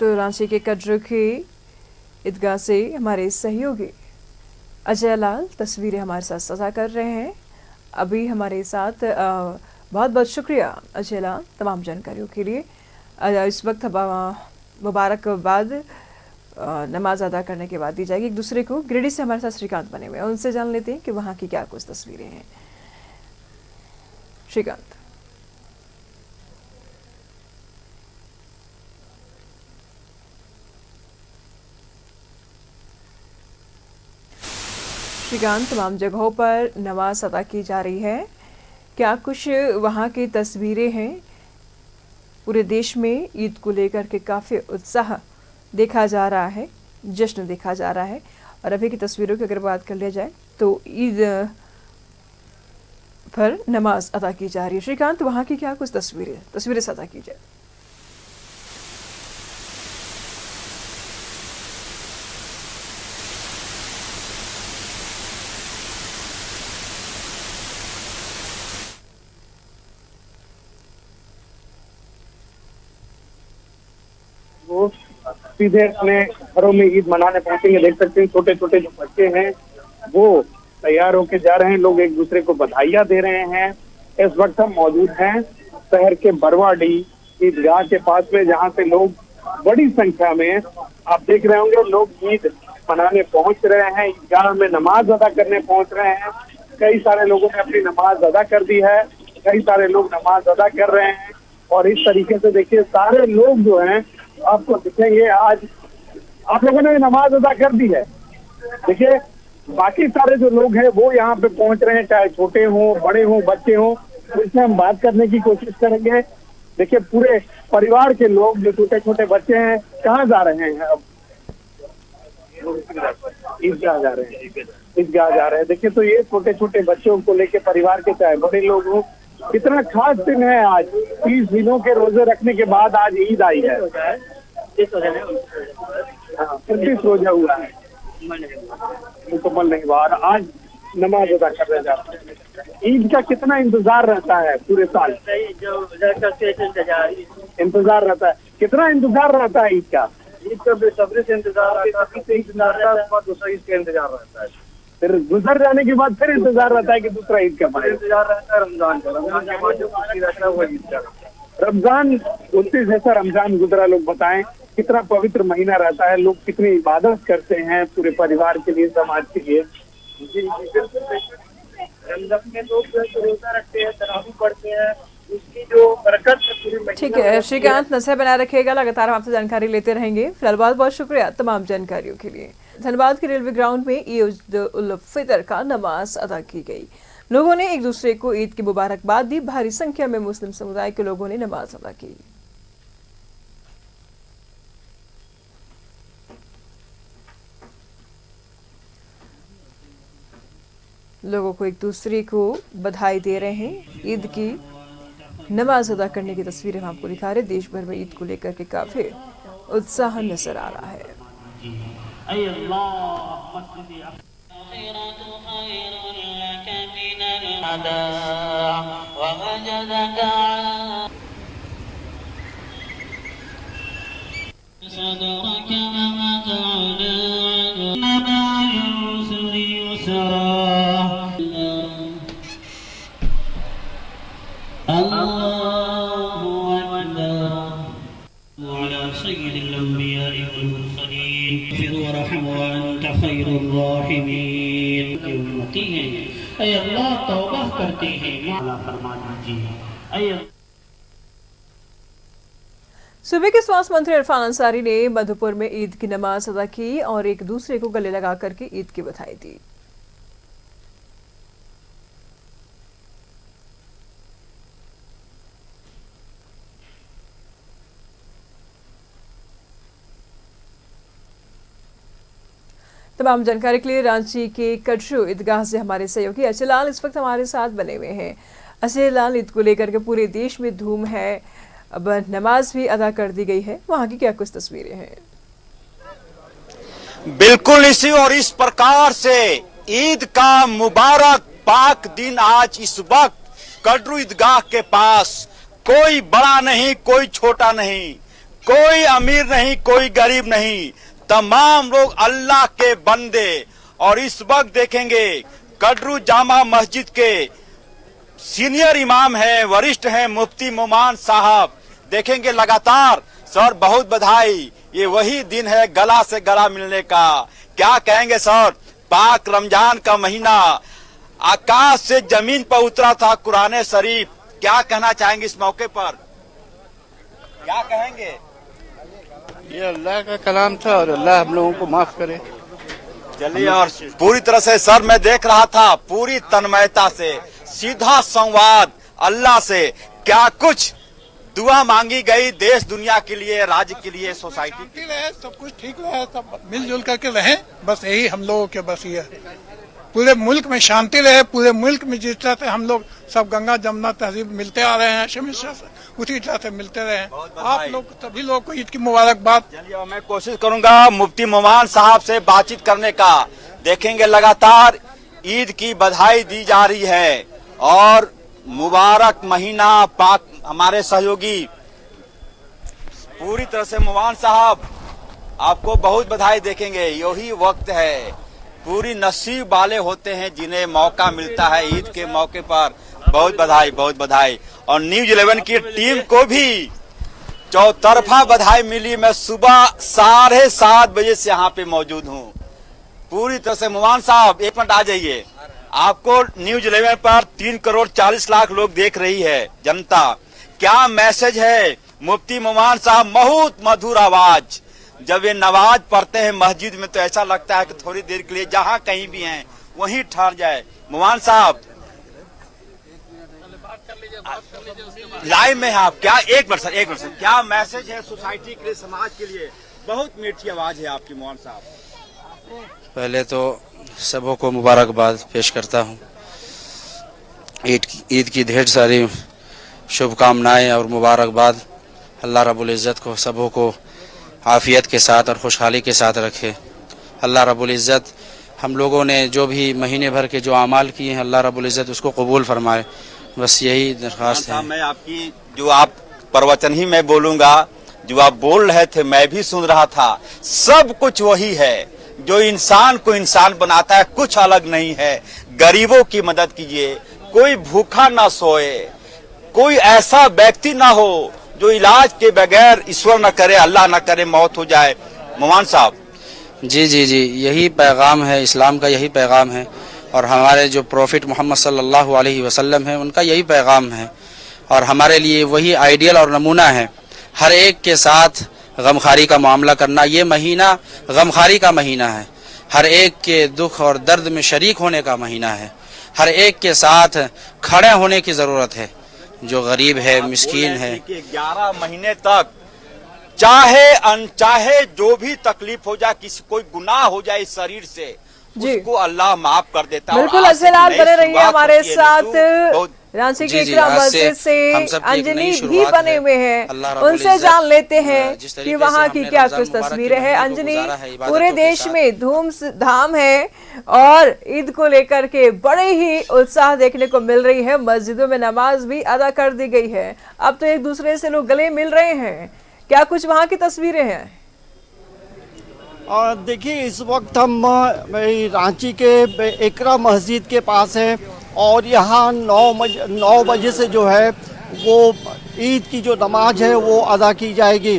[SPEAKER 1] तो रांची के कटरू की ईदगाह से हमारे सहयोगी अजय लाल तस्वीरें हमारे साथ साझा कर रहे हैं। अभी हमारे साथ बहुत बहुत शुक्रिया अजय लाल तमाम जानकारियों के लिए। इस वक्त मुबारकबाद नमाज अदा करने के बाद दी जाएगी एक दूसरे को। गिरिडीह से हमारे साथ श्रीकांत बने हुए हैं, उनसे जान लेते हैं कि वहाँ की क्या कुछ तस्वीरें हैं। श्रीकांत। श्रीकांत, तमाम जगहों पर नमाज अदा की जा रही है, क्या कुछ वहाँ की तस्वीरें हैं? पूरे देश में ईद को लेकर के काफ़ी उत्साह देखा जा रहा है, जश्न देखा जा रहा है। और अभी की तस्वीरों की अगर बात कर लिया जाए तो ईद पर नमाज अदा की जा रही है। श्रीकांत, वहाँ की क्या कुछ तस्वीरें अदा की जाए?
[SPEAKER 17] सीधे अपने घरों में ईद मनाने पहुंचेंगे। देख सकते हैं छोटे छोटे जो बच्चे हैं वो तैयार होके जा रहे हैं, लोग एक दूसरे को बधाइयां दे रहे हैं। इस वक्त हम मौजूद हैं शहर के बरवाडी ईदगाह के पास में, जहां से लोग बड़ी संख्या में, आप देख रहे होंगे, लोग ईद मनाने पहुंच रहे हैं, ईदगाह में नमाज अदा करने पहुंच रहे हैं। कई सारे लोगों ने अपनी नमाज अदा कर दी है, कई सारे लोग नमाज अदा कर रहे हैं। और इस तरीके से देखिए सारे लोग जो हैं आपको दिखेंगे, आज आप लोगों ने नमाज अदा कर दी है। देखिए बाकी सारे जो लोग हैं वो यहाँ पे पहुंच रहे हैं, चाहे छोटे हों, बड़े हों, बच्चे हों, तो इससे हम बात करने की कोशिश करेंगे। देखिए पूरे परिवार के लोग, जो छोटे छोटे बच्चे हैं, कहाँ जा रहे हैं अब? ईदगाह जा रहे हैं, ईदगाह जा रहे हैं। देखिए तो ये छोटे छोटे बच्चों को लेके परिवार के चाहे बड़े लोग हो, कितना खास दिन है आज। 30 दिनों के रोजे रखने के बाद आज ईद आई है। 30 रोजा हुआ है, मुकम्मल नहीं हुआ और आज नमाज अदा करने जा रहे हैं। ईद का कितना इंतजार रहता है पूरे साल? इंतजार रहता है, कितना इंतजार रहता है ईद का? ईद का बेसब्री से इंतजार दूसरा ईद का इंतजार रहता है, फिर गुजर जाने के बाद फिर इंतजार रहता है कि दूसरा ईद का इंतजार रहता है। रमजान का, रमजान के बाद जो बाकी रहता है वो ईद का। रमजान 29 जैसा रमजान गुजरा, लोग बताएं कितना पवित्र महीना रहता है, लोग कितनी इबादत करते हैं पूरे परिवार के लिए, समाज के लिए। जी रमजान में लोग रोजा रखते हैं, तरावी पढ़ते हैं, उसकी जो बरकत है।
[SPEAKER 1] ठीक है श्रीकांत, नजर बनाए रखिएगा, लगातार हम आपसे जानकारी लेते रहेंगे। फिलहाल बहुत बहुत शुक्रिया तमाम जानकारियों के लिए। धनबाद के रेलवे ग्राउंड में ईद उल फितर का नमाज अदा की गई। लोगों ने एक दूसरे को ईद की मुबारकबाद दी। भारी संख्या में मुस्लिम समुदाय के लोगों ने नमाज अदा की। लोगों को एक दूसरे को बधाई दे रहे हैं। ईद की नमाज अदा करने की तस्वीरें हम आपको दिखा रहे। देश भर में ईद को लेकर के काफी उत्साह नजर आ रहा है।
[SPEAKER 18] अल्लाह तौबा करते हैं, फरमान दीजिए।
[SPEAKER 1] सूबे के स्वास्थ्य मंत्री इरफान अंसारी ने मधुपुर में ईद की नमाज अदा की और एक दूसरे को गले लगा करके ईद की बधाई दी। तमाम जानकारी के लिए रांची के कटरू ईदगाह से हमारे सहयोगी अजय लाल इस वक्त हमारे साथ बने हुए हैं। अजय लाल, ईद को लेकर के पूरे देश में धूम है, अब नमाज भी अदा कर दी गई है, वहां की क्या कुछ तस्वीरें हैं?
[SPEAKER 2] बिल्कुल इसी और इस प्रकार से ईद का मुबारक पाक दिन आज इस वक्त कटरू ईदगाह के पास कोई बड़ा नहीं, कोई छोटा नहीं, कोई अमीर नहीं, कोई गरीब नहीं, तमाम लोग अल्लाह के बंदे। और इस वक्त देखेंगे कटरू जामा मस्जिद के सीनियर इमाम हैं, वरिष्ठ हैं मुफ्ती मोमान साहब। देखेंगे लगातार सर बहुत बधाई, ये वही दिन है गला से गला मिलने का। क्या कहेंगे सर, पाक रमजान का महीना आकाश से जमीन पर उतरा था कुरान शरीफ, क्या कहना चाहेंगे इस मौके पर, क्या कहेंगे?
[SPEAKER 19] ये अल्लाह का कलाम था और अल्लाह हम लोगों को माफ करे।
[SPEAKER 2] चलिए, और पूरी तरह से सर मैं देख रहा था पूरी तन्मयता से सीधा संवाद अल्लाह से, क्या कुछ दुआ मांगी गई देश दुनिया के लिए, राज्य के लिए, सोसाइटी के लिए?
[SPEAKER 20] सब कुछ ठीक रहे, सब मिलजुल करके रहे, बस यही हम लोगों के बस ये पूरे मुल्क में शांति रहे। पूरे मुल्क में जिस तरह से हम लोग सब गंगा जमुना तहजीब मिलते आ रहे हैं हमेशा से, उसी तरह से मिलते रहे। आप लोग सभी लोग को ईद की मुबारकबाद।
[SPEAKER 2] चलिए, मैं कोशिश करूंगा मुफ्ती मोमान साहब से बातचीत करने का। देखेंगे लगातार ईद की बधाई दी जा रही है और मुबारक महीना पाक। हमारे सहयोगी पूरी तरह से मोमान साहब आपको बहुत बधाई। देखेंगे यही वक्त है, पूरी नसीब वाले होते हैं जिन्हें मौका मिलता है ईद के मौके पर। बहुत बधाई, बहुत बधाई। और न्यूज 11 की टीम को भी चौतरफा बधाई मिली। मैं सुबह 7:30 बजे से यहाँ पे मौजूद हूँ पूरी तरह से। मोमान साहब एक मिनट आ जाइए। आपको न्यूज 11 पर 3 करोड़ 40 लाख लोग देख रही है जनता, क्या मैसेज है? मुफ्ती मोमान साहब बहुत मधुर आवाज, जब ये नमाज पढ़ते हैं मस्जिद में तो ऐसा लगता है कि थोड़ी देर के लिए जहाँ कहीं भी हैं वहीं ठहर जाए। मोमान साहब लाइव में है आप, क्या एक मिनट सर, क्या मैसेज है सोसाइटी के लिए, समाज के लिए? बहुत मीठी आवाज है आपकी मोहन साहब।
[SPEAKER 10] पहले तो सबों को मुबारकबाद पेश करता हूँ। ईद की ढेर सारी शुभकामनाएं और मुबारकबाद। अल्लाह रब्बुल इज़्ज़त को सबों को आफ़ियत के साथ और खुशहाली के साथ रखे। अल्लाह रब्बुल इज़्ज़त हम लोगों ने जो भी महीने भर के जो अमाल किए हैं अल्लाह रब्बुल इज़्ज़त उसको कबूल फरमाए। बस यही दरख्वास्त है।
[SPEAKER 2] मैं आपकी जो आप प्रवचन ही मैं बोलूंगा, जो आप बोल रहे थे मैं भी सुन रहा था। सब कुछ वही है जो इंसान को इंसान बनाता है, कुछ अलग नहीं है। गरीबों की मदद कीजिए, कोई भूखा ना सोए, कोई ऐसा व्यक्ति ना हो जो इलाज के बगैर, ईश्वर न करे अल्लाह न करे, मौत हो जाए। मोमान साहब
[SPEAKER 10] जी जी जी, यही पैगाम है इस्लाम का, यही पैगाम है। और हमारे जो प्रॉफिट मोहम्मद सल्लल्लाहु अलैहि वसल्लम है उनका यही पैगाम है और हमारे लिए वही आइडियल और नमूना है। हर एक के साथ गमखारी का मामला करना, ये महीना गमखारी का महीना है। हर एक के दुख और दर्द में शरीक होने का महीना है। हर एक के साथ खड़े होने की ज़रूरत है। जो गरीब है, मिस्कीन है।
[SPEAKER 2] 11 महीने तक चाहे अनचाहे जो भी तकलीफ हो जाए, किसी कोई गुनाह हो जाए इस शरीर से, उसको अल्लाह माफ कर देता है।
[SPEAKER 1] बिल्कुल असल आप बने रहिए हमारे साथ। रांची के इकरा मस्जिद से अंजनी भी बने हुए हैं, उनसे जान लेते हैं कि वहाँ की क्या कुछ तस्वीरें हैं। अंजनी, पूरे देश में धूमधाम है और ईद को लेकर के बड़े ही उत्साह देखने को मिल रही है। मस्जिदों में नमाज भी अदा कर दी गई है। अब तो एक दूसरे से लोग गले मिल रहे हैं। क्या कुछ वहाँ की तस्वीरें हैं?
[SPEAKER 21] और देखिए, इस वक्त हम रांची के इकरा मस्जिद के पास हैं और यहाँ 9 बजे से जो है वो ईद की जो नमाज है वो अदा की जाएगी।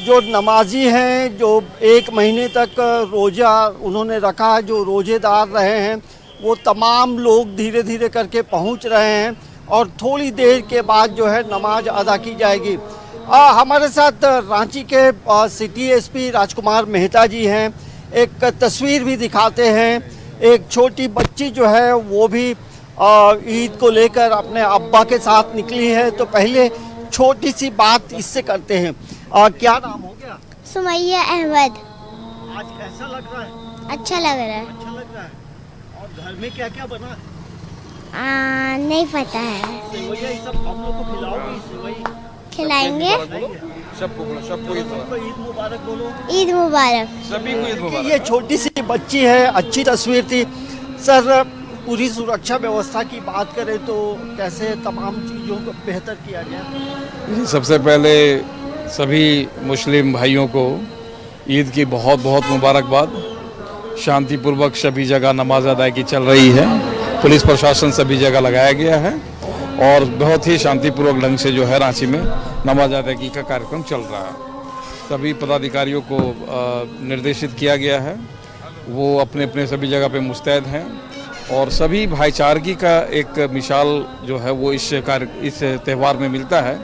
[SPEAKER 21] जो नमाजी हैं, जो 1 महीने तक रोज़ा उन्होंने रखा, जो रोज़ेदार रहे हैं, वो तमाम लोग धीरे धीरे करके पहुँच रहे हैं और थोड़ी देर के बाद जो है नमाज अदा की जाएगी। हमारे साथ रांची के सिटी एसपी राजकुमार मेहता जी हैं। एक तस्वीर भी दिखाते हैं। एक छोटी बच्ची जो है वो भी ईद को लेकर अपने अब्बा के साथ निकली है। तो पहले छोटी सी बात इससे करते हैं। क्या नाम हो गया?
[SPEAKER 22] सुमैया अहमद।
[SPEAKER 21] आज कैसा लग रहा है?
[SPEAKER 22] अच्छा लग रहा है।
[SPEAKER 21] अच्छा लग रहा है। और घर में क्या क्या बना?
[SPEAKER 22] नहीं पता है।
[SPEAKER 21] सेवैया ये सब हम लोग को खिलाओगी? सेवई
[SPEAKER 22] खिलाएंगे।
[SPEAKER 21] सबको ईद मुबारक बोलो।
[SPEAKER 22] ईद मुबारक
[SPEAKER 21] सभी को। ईद मुबारक। ये छोटी सी बच्ची है, अच्छी तस्वीर थी। सर, पूरी सुरक्षा व्यवस्था की बात करें तो कैसे तमाम चीज़ों को बेहतर किया गया?
[SPEAKER 23] सबसे पहले सभी मुस्लिम भाइयों को ईद की बहुत बहुत मुबारकबाद। शांतिपूर्वक सभी जगह नमाज अदायगी चल रही है। पुलिस प्रशासन सभी जगह लगाया गया है और बहुत ही शांतिपूर्वक ढंग से जो है रांची में नमाज अदायगी का कार्यक्रम चल रहा है। सभी पदाधिकारियों को निर्देशित किया गया है, वो अपने अपने सभी जगह पे मुस्तैद हैं और सभी भाईचारगी का एक मिसाल जो है वो इस त्यौहार में मिलता है,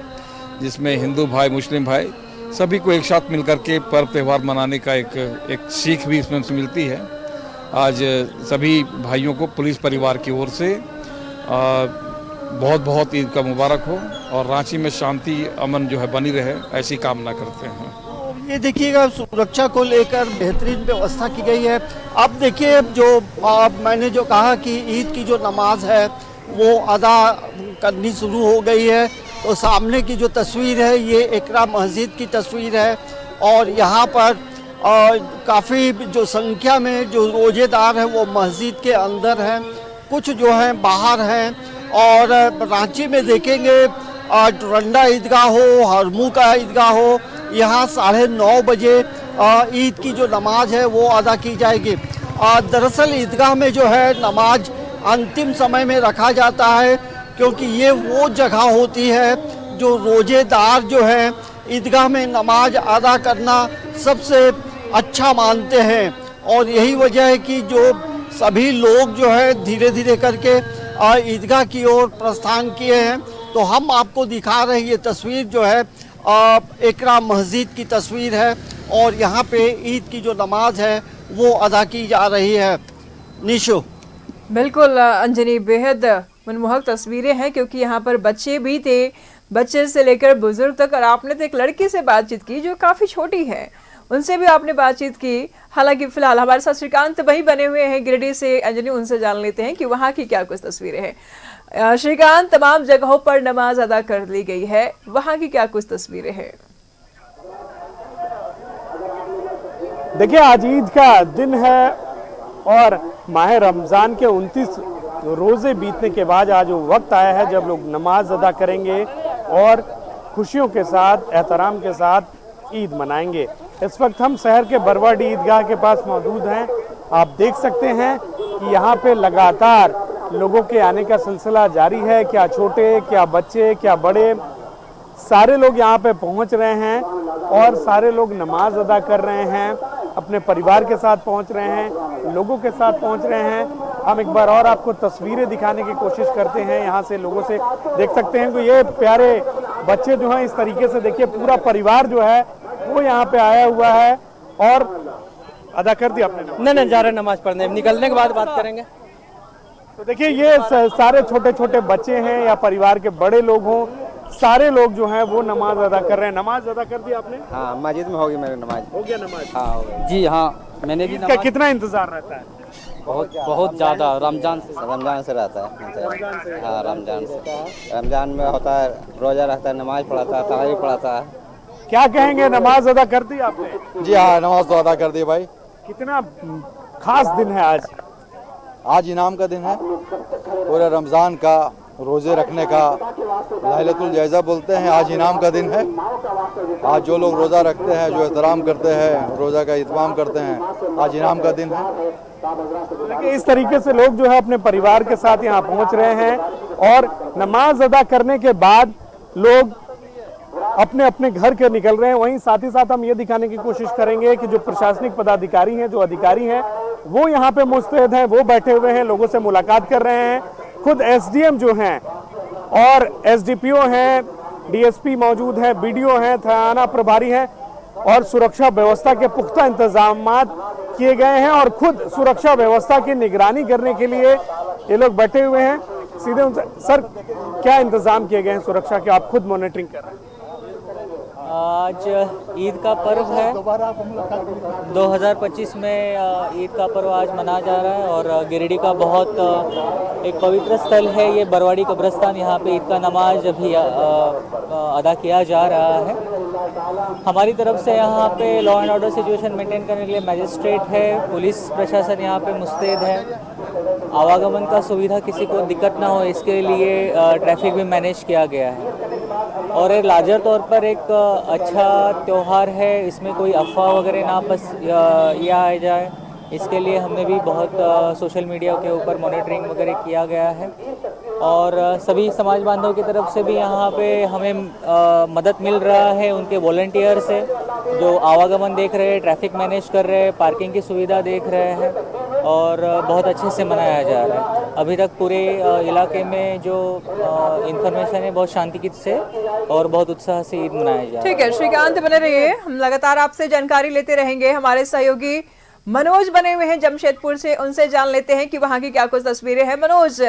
[SPEAKER 23] जिसमें हिंदू भाई, मुस्लिम भाई सभी को एक साथ मिलकर के पर्व त्यौहार मनाने का एक सीख भी इसमें से मिलती है। आज सभी भाइयों को पुलिस परिवार की ओर से बहुत बहुत ईद का मुबारक हो और रांची में शांति अमन जो है बनी रहे, ऐसी कामना करते हैं।
[SPEAKER 21] ये देखिएगा, सुरक्षा को लेकर बेहतरीन व्यवस्था की गई है। अब देखिए, जो मैंने जो कहा कि ईद की जो नमाज है वो अदा करनी शुरू हो गई है। तो सामने की जो तस्वीर है ये इकरा मस्जिद की तस्वीर है और यहाँ पर काफ़ी जो संख्या में जो रोजेदार हैं वो मस्जिद के अंदर हैं, कुछ जो हैं बाहर हैं। और रांची में देखेंगे रंडा ईदगाह हो, हरमू का ईदगाह हो, यहाँ 9:30 बजे ईद की जो नमाज है वो अदा की जाएगी। दरअसल ईदगाह में जो है नमाज अंतिम समय में रखा जाता है, क्योंकि ये वो जगह होती है जो रोजेदार जो है ईदगाह में नमाज अदा करना सबसे अच्छा मानते हैं। और यही वजह है कि जो सभी लोग जो है धीरे धीरे करके ईदगाह की ओर प्रस्थान किए हैं। तो हम आपको दिखा रहे हैं, ये तस्वीर जो है इकरा मस्जिद की तस्वीर है और यहाँ पे ईद की जो नमाज है वो अदा की जा रही है। निशो,
[SPEAKER 1] बिल्कुल अंजनी, बेहद मनमोहक तस्वीरें हैं क्योंकि यहाँ पर बच्चे भी थे, बच्चे से लेकर बुजुर्ग तक। और आपने तो एक लड़की से बातचीत की जो काफ़ी छोटी है, उनसे भी आपने बातचीत की। हालांकि फिलहाल हमारे साथ श्रीकांत वही बने हुए हैं गिरिडीह से अंजनी, उनसे जान लेते हैं कि वहाँ की क्या कुछ तस्वीरें हैं। श्रीकांत, तमाम जगहों पर नमाज अदा कर ली गई है, वहाँ की क्या कुछ तस्वीरें हैं?
[SPEAKER 3] देखिए, आज ईद का दिन है और माह रमज़ान के 29 रोज़े बीतने के बाद आज वो वक्त आया है जब लोग नमाज अदा करेंगे और खुशियों के साथ, एहतराम के साथ ईद मनाएंगे। इस वक्त हम शहर के बरवाडी ईदगाह के पास मौजूद हैं। आप देख सकते हैं कि यहाँ पे लगातार लोगों के आने का सिलसिला जारी है। क्या छोटे, क्या बच्चे, क्या बड़े, सारे लोग यहाँ पे पहुँच रहे हैं और सारे लोग नमाज अदा कर रहे हैं, अपने परिवार के साथ पहुँच रहे हैं, लोगों के साथ पहुँच रहे हैं। हम एक बार और आपको तस्वीरें दिखाने की कोशिश करते हैं। यहाँ से लोगों से देख सकते हैं कि ये प्यारे बच्चे जो हैं, इस तरीके से देखिए पूरा परिवार जो है वो यहाँ पे आया हुआ है। और अदा कर दिया आपने?
[SPEAKER 4] नहीं, जा रहे नमाज पढ़ने, निकलने के बाद बात करेंगे।
[SPEAKER 3] तो देखिए, ये सारे छोटे छोटे बच्चे हैं या परिवार के बड़े लोग हों, सारे लोग जो हैं वो नमाज अदा कर रहे हैं। नमाज अदा कर दी आपने?
[SPEAKER 4] हाँ, मस्जिद में होगी मेरी नमाज।
[SPEAKER 3] हो गया नमाज?
[SPEAKER 4] हाँ, हो गया जी। हाँ, मैंने भी
[SPEAKER 3] नमाज। कितना इंतजार रहता है?
[SPEAKER 4] बहुत ज़्यादा। रमजान से
[SPEAKER 8] रहता है। हाँ, रमजान में होता है, रोजा रहता है, नमाज पढ़ाता है, तरावी पढ़ाता है।
[SPEAKER 3] क्या कहेंगे, नमाज अदा कर दी आपने?
[SPEAKER 24] जी हाँ, नमाज तो अदा कर दी भाई।
[SPEAKER 3] कितना खास दिन है आज?
[SPEAKER 24] आज इनाम का दिन है, पूरे रमज़ान का रोज़े रखने का लैलतुल जायज़ा बोलते हैं। आज इनाम का दिन है। आज जो लोग रोज़ा रखते हैं, जो एहतराम करते हैं, रोज़ा का इत्माम करते हैं, आज इनाम का दिन है।
[SPEAKER 3] देखिए, इस तरीके से लोग जो है अपने परिवार के साथ यहाँ पहुँच रहे हैं और नमाज अदा करने के बाद लोग अपने अपने घर के निकल रहे हैं। वहीं साथ ही साथ हम ये दिखाने की कोशिश करेंगे कि जो प्रशासनिक पदाधिकारी हैं, जो अधिकारी हैं, वो यहाँ पे मुस्तैद हैं, वो बैठे हुए हैं, लोगों से मुलाकात कर रहे हैं। खुद एसडीएम जो हैं और एसडीपीओ हैं, डीएसपी मौजूद हैं, बीडीओ हैं, थाना प्रभारी हैं और सुरक्षा व्यवस्था के पुख्ता इंतजामात किए गए हैं। और खुद सुरक्षा व्यवस्था की निगरानी करने के लिए ये लोग बैठे हुए हैं। सीधे उनसे, सर क्या इंतजाम किए गए हैं सुरक्षा के, आप खुद मॉनिटरिंग कर रहे हैं?
[SPEAKER 4] आज ईद का पर्व है, 2025 में ईद का पर्व आज मनाया जा रहा है और गिरिडीह का बहुत एक पवित्र स्थल है ये बरवाडी कब्रिस्तान। यहाँ पे ईद का नमाज अभी अदा किया जा रहा है। हमारी तरफ से यहाँ पे law and order situation maintain करने के लिए मैजिस्ट्रेट है, पुलिस प्रशासन यहाँ पे मुस्तैद है। आवागमन का सुविधा किसी को दिक्कत ना हो इसके लिए ट्रैफिक भी मैनेज किया गया है। और एक लार्जर तौर पर एक अच्छा त्यौहार है, इसमें कोई अफवाह वगैरह ना बस या आ जाए, इसके लिए हमने भी बहुत सोशल मीडिया के ऊपर मॉनिटरिंग वगैरह किया गया है। और सभी समाज बांधवों की तरफ से भी यहाँ पे हमें मदद मिल रहा है, उनके वॉलंटियर से जो आवागमन देख रहे हैं, ट्रैफिक मैनेज कर रहे हैं, पार्किंग की सुविधा देख रहे हैं और बहुत अच्छे से मनाया जा रहा है। अभी तक पूरे इलाके में जो इंफॉर्मेशन है बहुत शांति से और बहुत उत्साह से ईद मनाया जा रहा है।
[SPEAKER 1] ठीक है श्रीकांत, बने रहिए, हम लगातार आपसे जानकारी लेते रहेंगे। हमारे सहयोगी मनोज बने हुए हैं जमशेदपुर से, उनसे जान लेते हैं कि वहाँ की क्या कुछ तस्वीरें हैं। मनोज,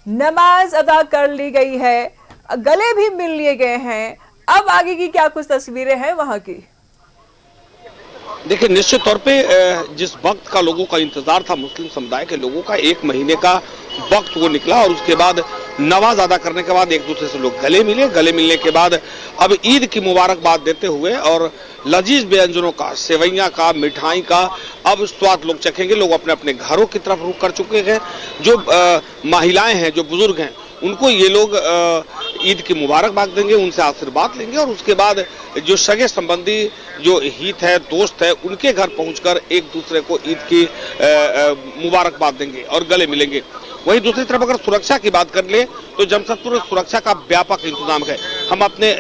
[SPEAKER 1] नमाज अदा कर ली गई है, गले भी मिल लिए गए हैं, अब आगे की क्या कुछ तस्वीरें हैं वहाँ की?
[SPEAKER 5] देखिए, निश्चित तौर पे जिस वक्त का लोगों का इंतजार था, मुस्लिम समुदाय के लोगों का, 1 महीने का वक्त वो निकला और उसके बाद नमाज अदा करने के बाद एक दूसरे से लोग गले मिले। गले मिलने के बाद अब ईद की मुबारकबाद देते हुए और लजीज व्यंजनों का, सेवैयाँ का, मिठाई का अब स्वाद लोग चखेंगे। लोग अपने अपने घरों की तरफ रुख कर चुके हैं। जो महिलाएं हैं, जो बुजुर्ग हैं, उनको ये लोग ईद की मुबारकबाद देंगे, उनसे आशीर्वाद लेंगे और उसके बाद जो सगे संबंधी, जो हित है, दोस्त है, उनके घर पहुंचकर एक दूसरे को ईद की मुबारकबाद देंगे और गले मिलेंगे। वहीं दूसरी तरफ अगर सुरक्षा की बात कर ले तो जमशेदपुर में सुरक्षा का व्यापक इंतजाम है। हम अपने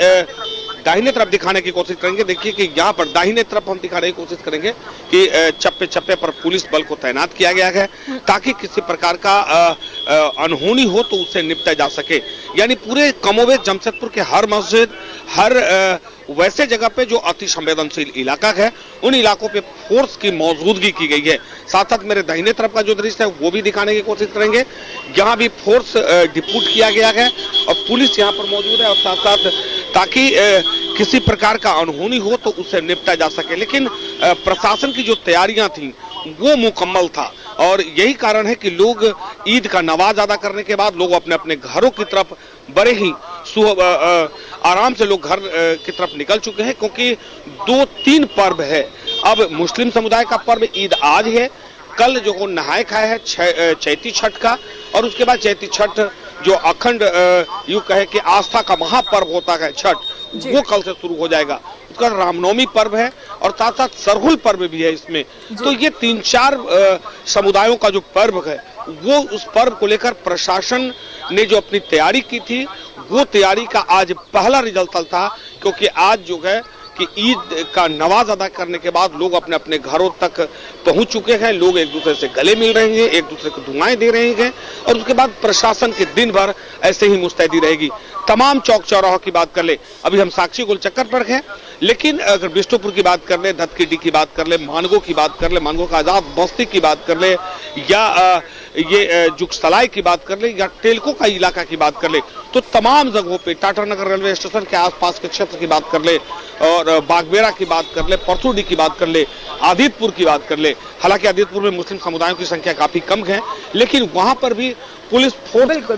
[SPEAKER 5] दाहिने तरफ दिखाने की कोशिश करेंगे। देखिए कि यहाँ पर दाहिने तरफ हम दिखाने की कोशिश करेंगे कि चप्पे चप्पे पर पुलिस बल को तैनात किया गया है ताकि किसी प्रकार का अनहोनी हो तो उससे निपटा जा सके। यानी पूरे कमोबेश जमशेदपुर के हर मस्जिद, हर वैसे जगह पे जो अति संवेदनशील इलाका है, उन इलाकों पे फोर्स की मौजूदगी की गई है। साथ साथ मेरे दाहिने तरफ का जो दृश्य है वो भी दिखाने की कोशिश करेंगे। यहाँ भी फोर्स डिप्यूट किया गया है और पुलिस यहाँ पर मौजूद है और साथ साथ ताकि किसी प्रकार का अनहोनी हो तो उससे निपटा जा सके। लेकिन प्रशासन की जो तैयारियां थी वो मुकम्मल था और यही कारण है कि लोग ईद का नमाज अदा करने के बाद लोग अपने अपने घरों की तरफ बड़े ही आराम से लोग घर की तरफ निकल चुके हैं, क्योंकि 2-3 पर्व है। अब मुस्लिम समुदाय का पर्व ईद आज है, कल जो नहाए खाए है चैती छठ का, और उसके बाद चैती छठ जो अखंड यूं कहे कि आस्था का महापर्व होता है छठ, वो कल से शुरू हो जाएगा। उसका रामनवमी पर्व है और साथ साथ सरहुल पर्व भी है इसमें। तो ये 3-4 समुदायों का जो पर्व है वो उस पर्व को लेकर प्रशासन ने जो अपनी तैयारी की थी वो तैयारी का आज पहला रिजल्ट था, क्योंकि आज जो है कि ईद का नमाज अदा करने के बाद लोग अपने अपने घरों तक पहुंच चुके हैं। लोग एक दूसरे से गले मिल रहे हैं, एक दूसरे को दुआएं दे रहे हैं और उसके बाद प्रशासन के दिन भर ऐसे ही मुस्तैदी रहेगी। तमाम चौक चौराहों की बात कर ले, अभी हम साक्षी गोल चक्कर पर हैं, लेकिन अगर बिष्टुपुर की बात कर ले, धतकीडी की बात कर ले, मानगो की बात कर ले, मानगो का आजाद बस्ती की बात कर ले, या ये जुगसलाई की बात कर ले, या टेलको का इलाका की बात कर ले, तो तमाम जगहों पे टाटानगर रेलवे स्टेशन के आसपास के क्षेत्र की बात कर ले और बागबेड़ा की बात कर ले, परसुडी की बात कर ले, आदितपुर की बात कर ले। हालांकि आदितपुर में मुस्लिम समुदायों की संख्या काफी कम है, लेकिन वहां पर भी पुलिस फोर्स
[SPEAKER 1] बिल्कुल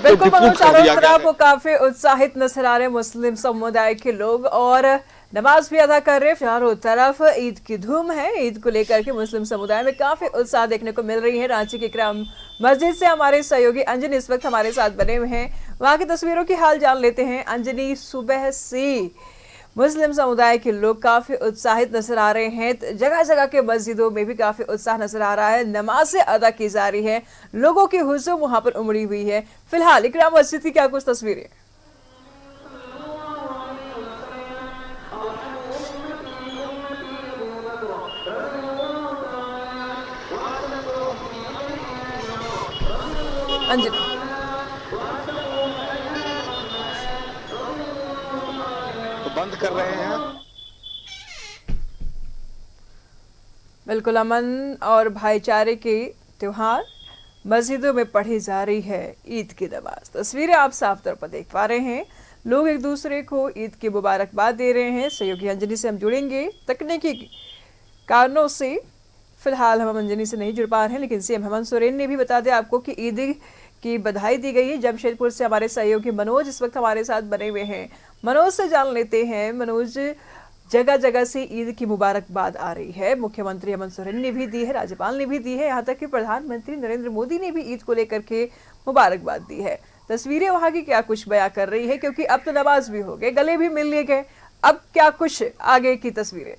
[SPEAKER 1] वो काफी उत्साहित नजर आ रहे मुस्लिम समुदाय के लोग और नमाज भी अदा कर रहे हैं। चारों तरफ ईद की धूम है। ईद को लेकर के मुस्लिम समुदाय में काफी उत्साह देखने को मिल रही है। रांची के इकराम मस्जिद से हमारे सहयोगी अंजनी इस वक्त हमारे साथ बने हुए हैं, वहां की तस्वीरों की हाल जान लेते हैं। अंजनी, सुबह से मुस्लिम समुदाय के लोग काफी उत्साहित नजर आ रहे हैं। जगह जगह के मस्जिदों में भी काफी उत्साह नजर आ रहा है। नमाज़ें अदा की जा रही है, लोगों की हुजूम वहां पर उमड़ी हुई है। फिलहाल इकराम मस्जिद की क्या कुछ तस्वीरें? अंजनी,
[SPEAKER 5] बंद कर रहे हैं।
[SPEAKER 1] बिल्कुल अमन और भाईचारे के त्योहार मस्जिदों में पढ़ी जा रही है ईद की नमाज। तस्वीरें आप साफ तौर पर देख पा रहे हैं। लोग एक दूसरे को ईद की मुबारकबाद दे रहे हैं। सहयोगी अंजनी से हम जुड़ेंगे। तकनीकी कारणों से फिलहाल हम अंजनी से नहीं जुड़ पा रहे हैं, लेकिन सीएम हेमंत सोरेन ने भी बता दिया आपको कि ईद की बधाई दी गई है। जमशेदपुर से हमारे सहयोगी मनोज इस वक्त हमारे साथ बने हुए हैं। मनोज से जान लेते हैं। मनोज, जगह जगह से ईद की मुबारकबाद आ रही है। मुख्यमंत्री हेमंत सोरेन ने भी दी है, राज्यपाल ने भी दी है, यहाँ तक कि प्रधानमंत्री नरेंद्र मोदी ने भी ईद को लेकर के मुबारकबाद दी है। तस्वीरें वहाँ की क्या कुछ बयां कर रही है, क्योंकि अब तो नमाज भी हो गए, गले भी मिल लिए गए, अब क्या कुछ आगे की तस्वीरें?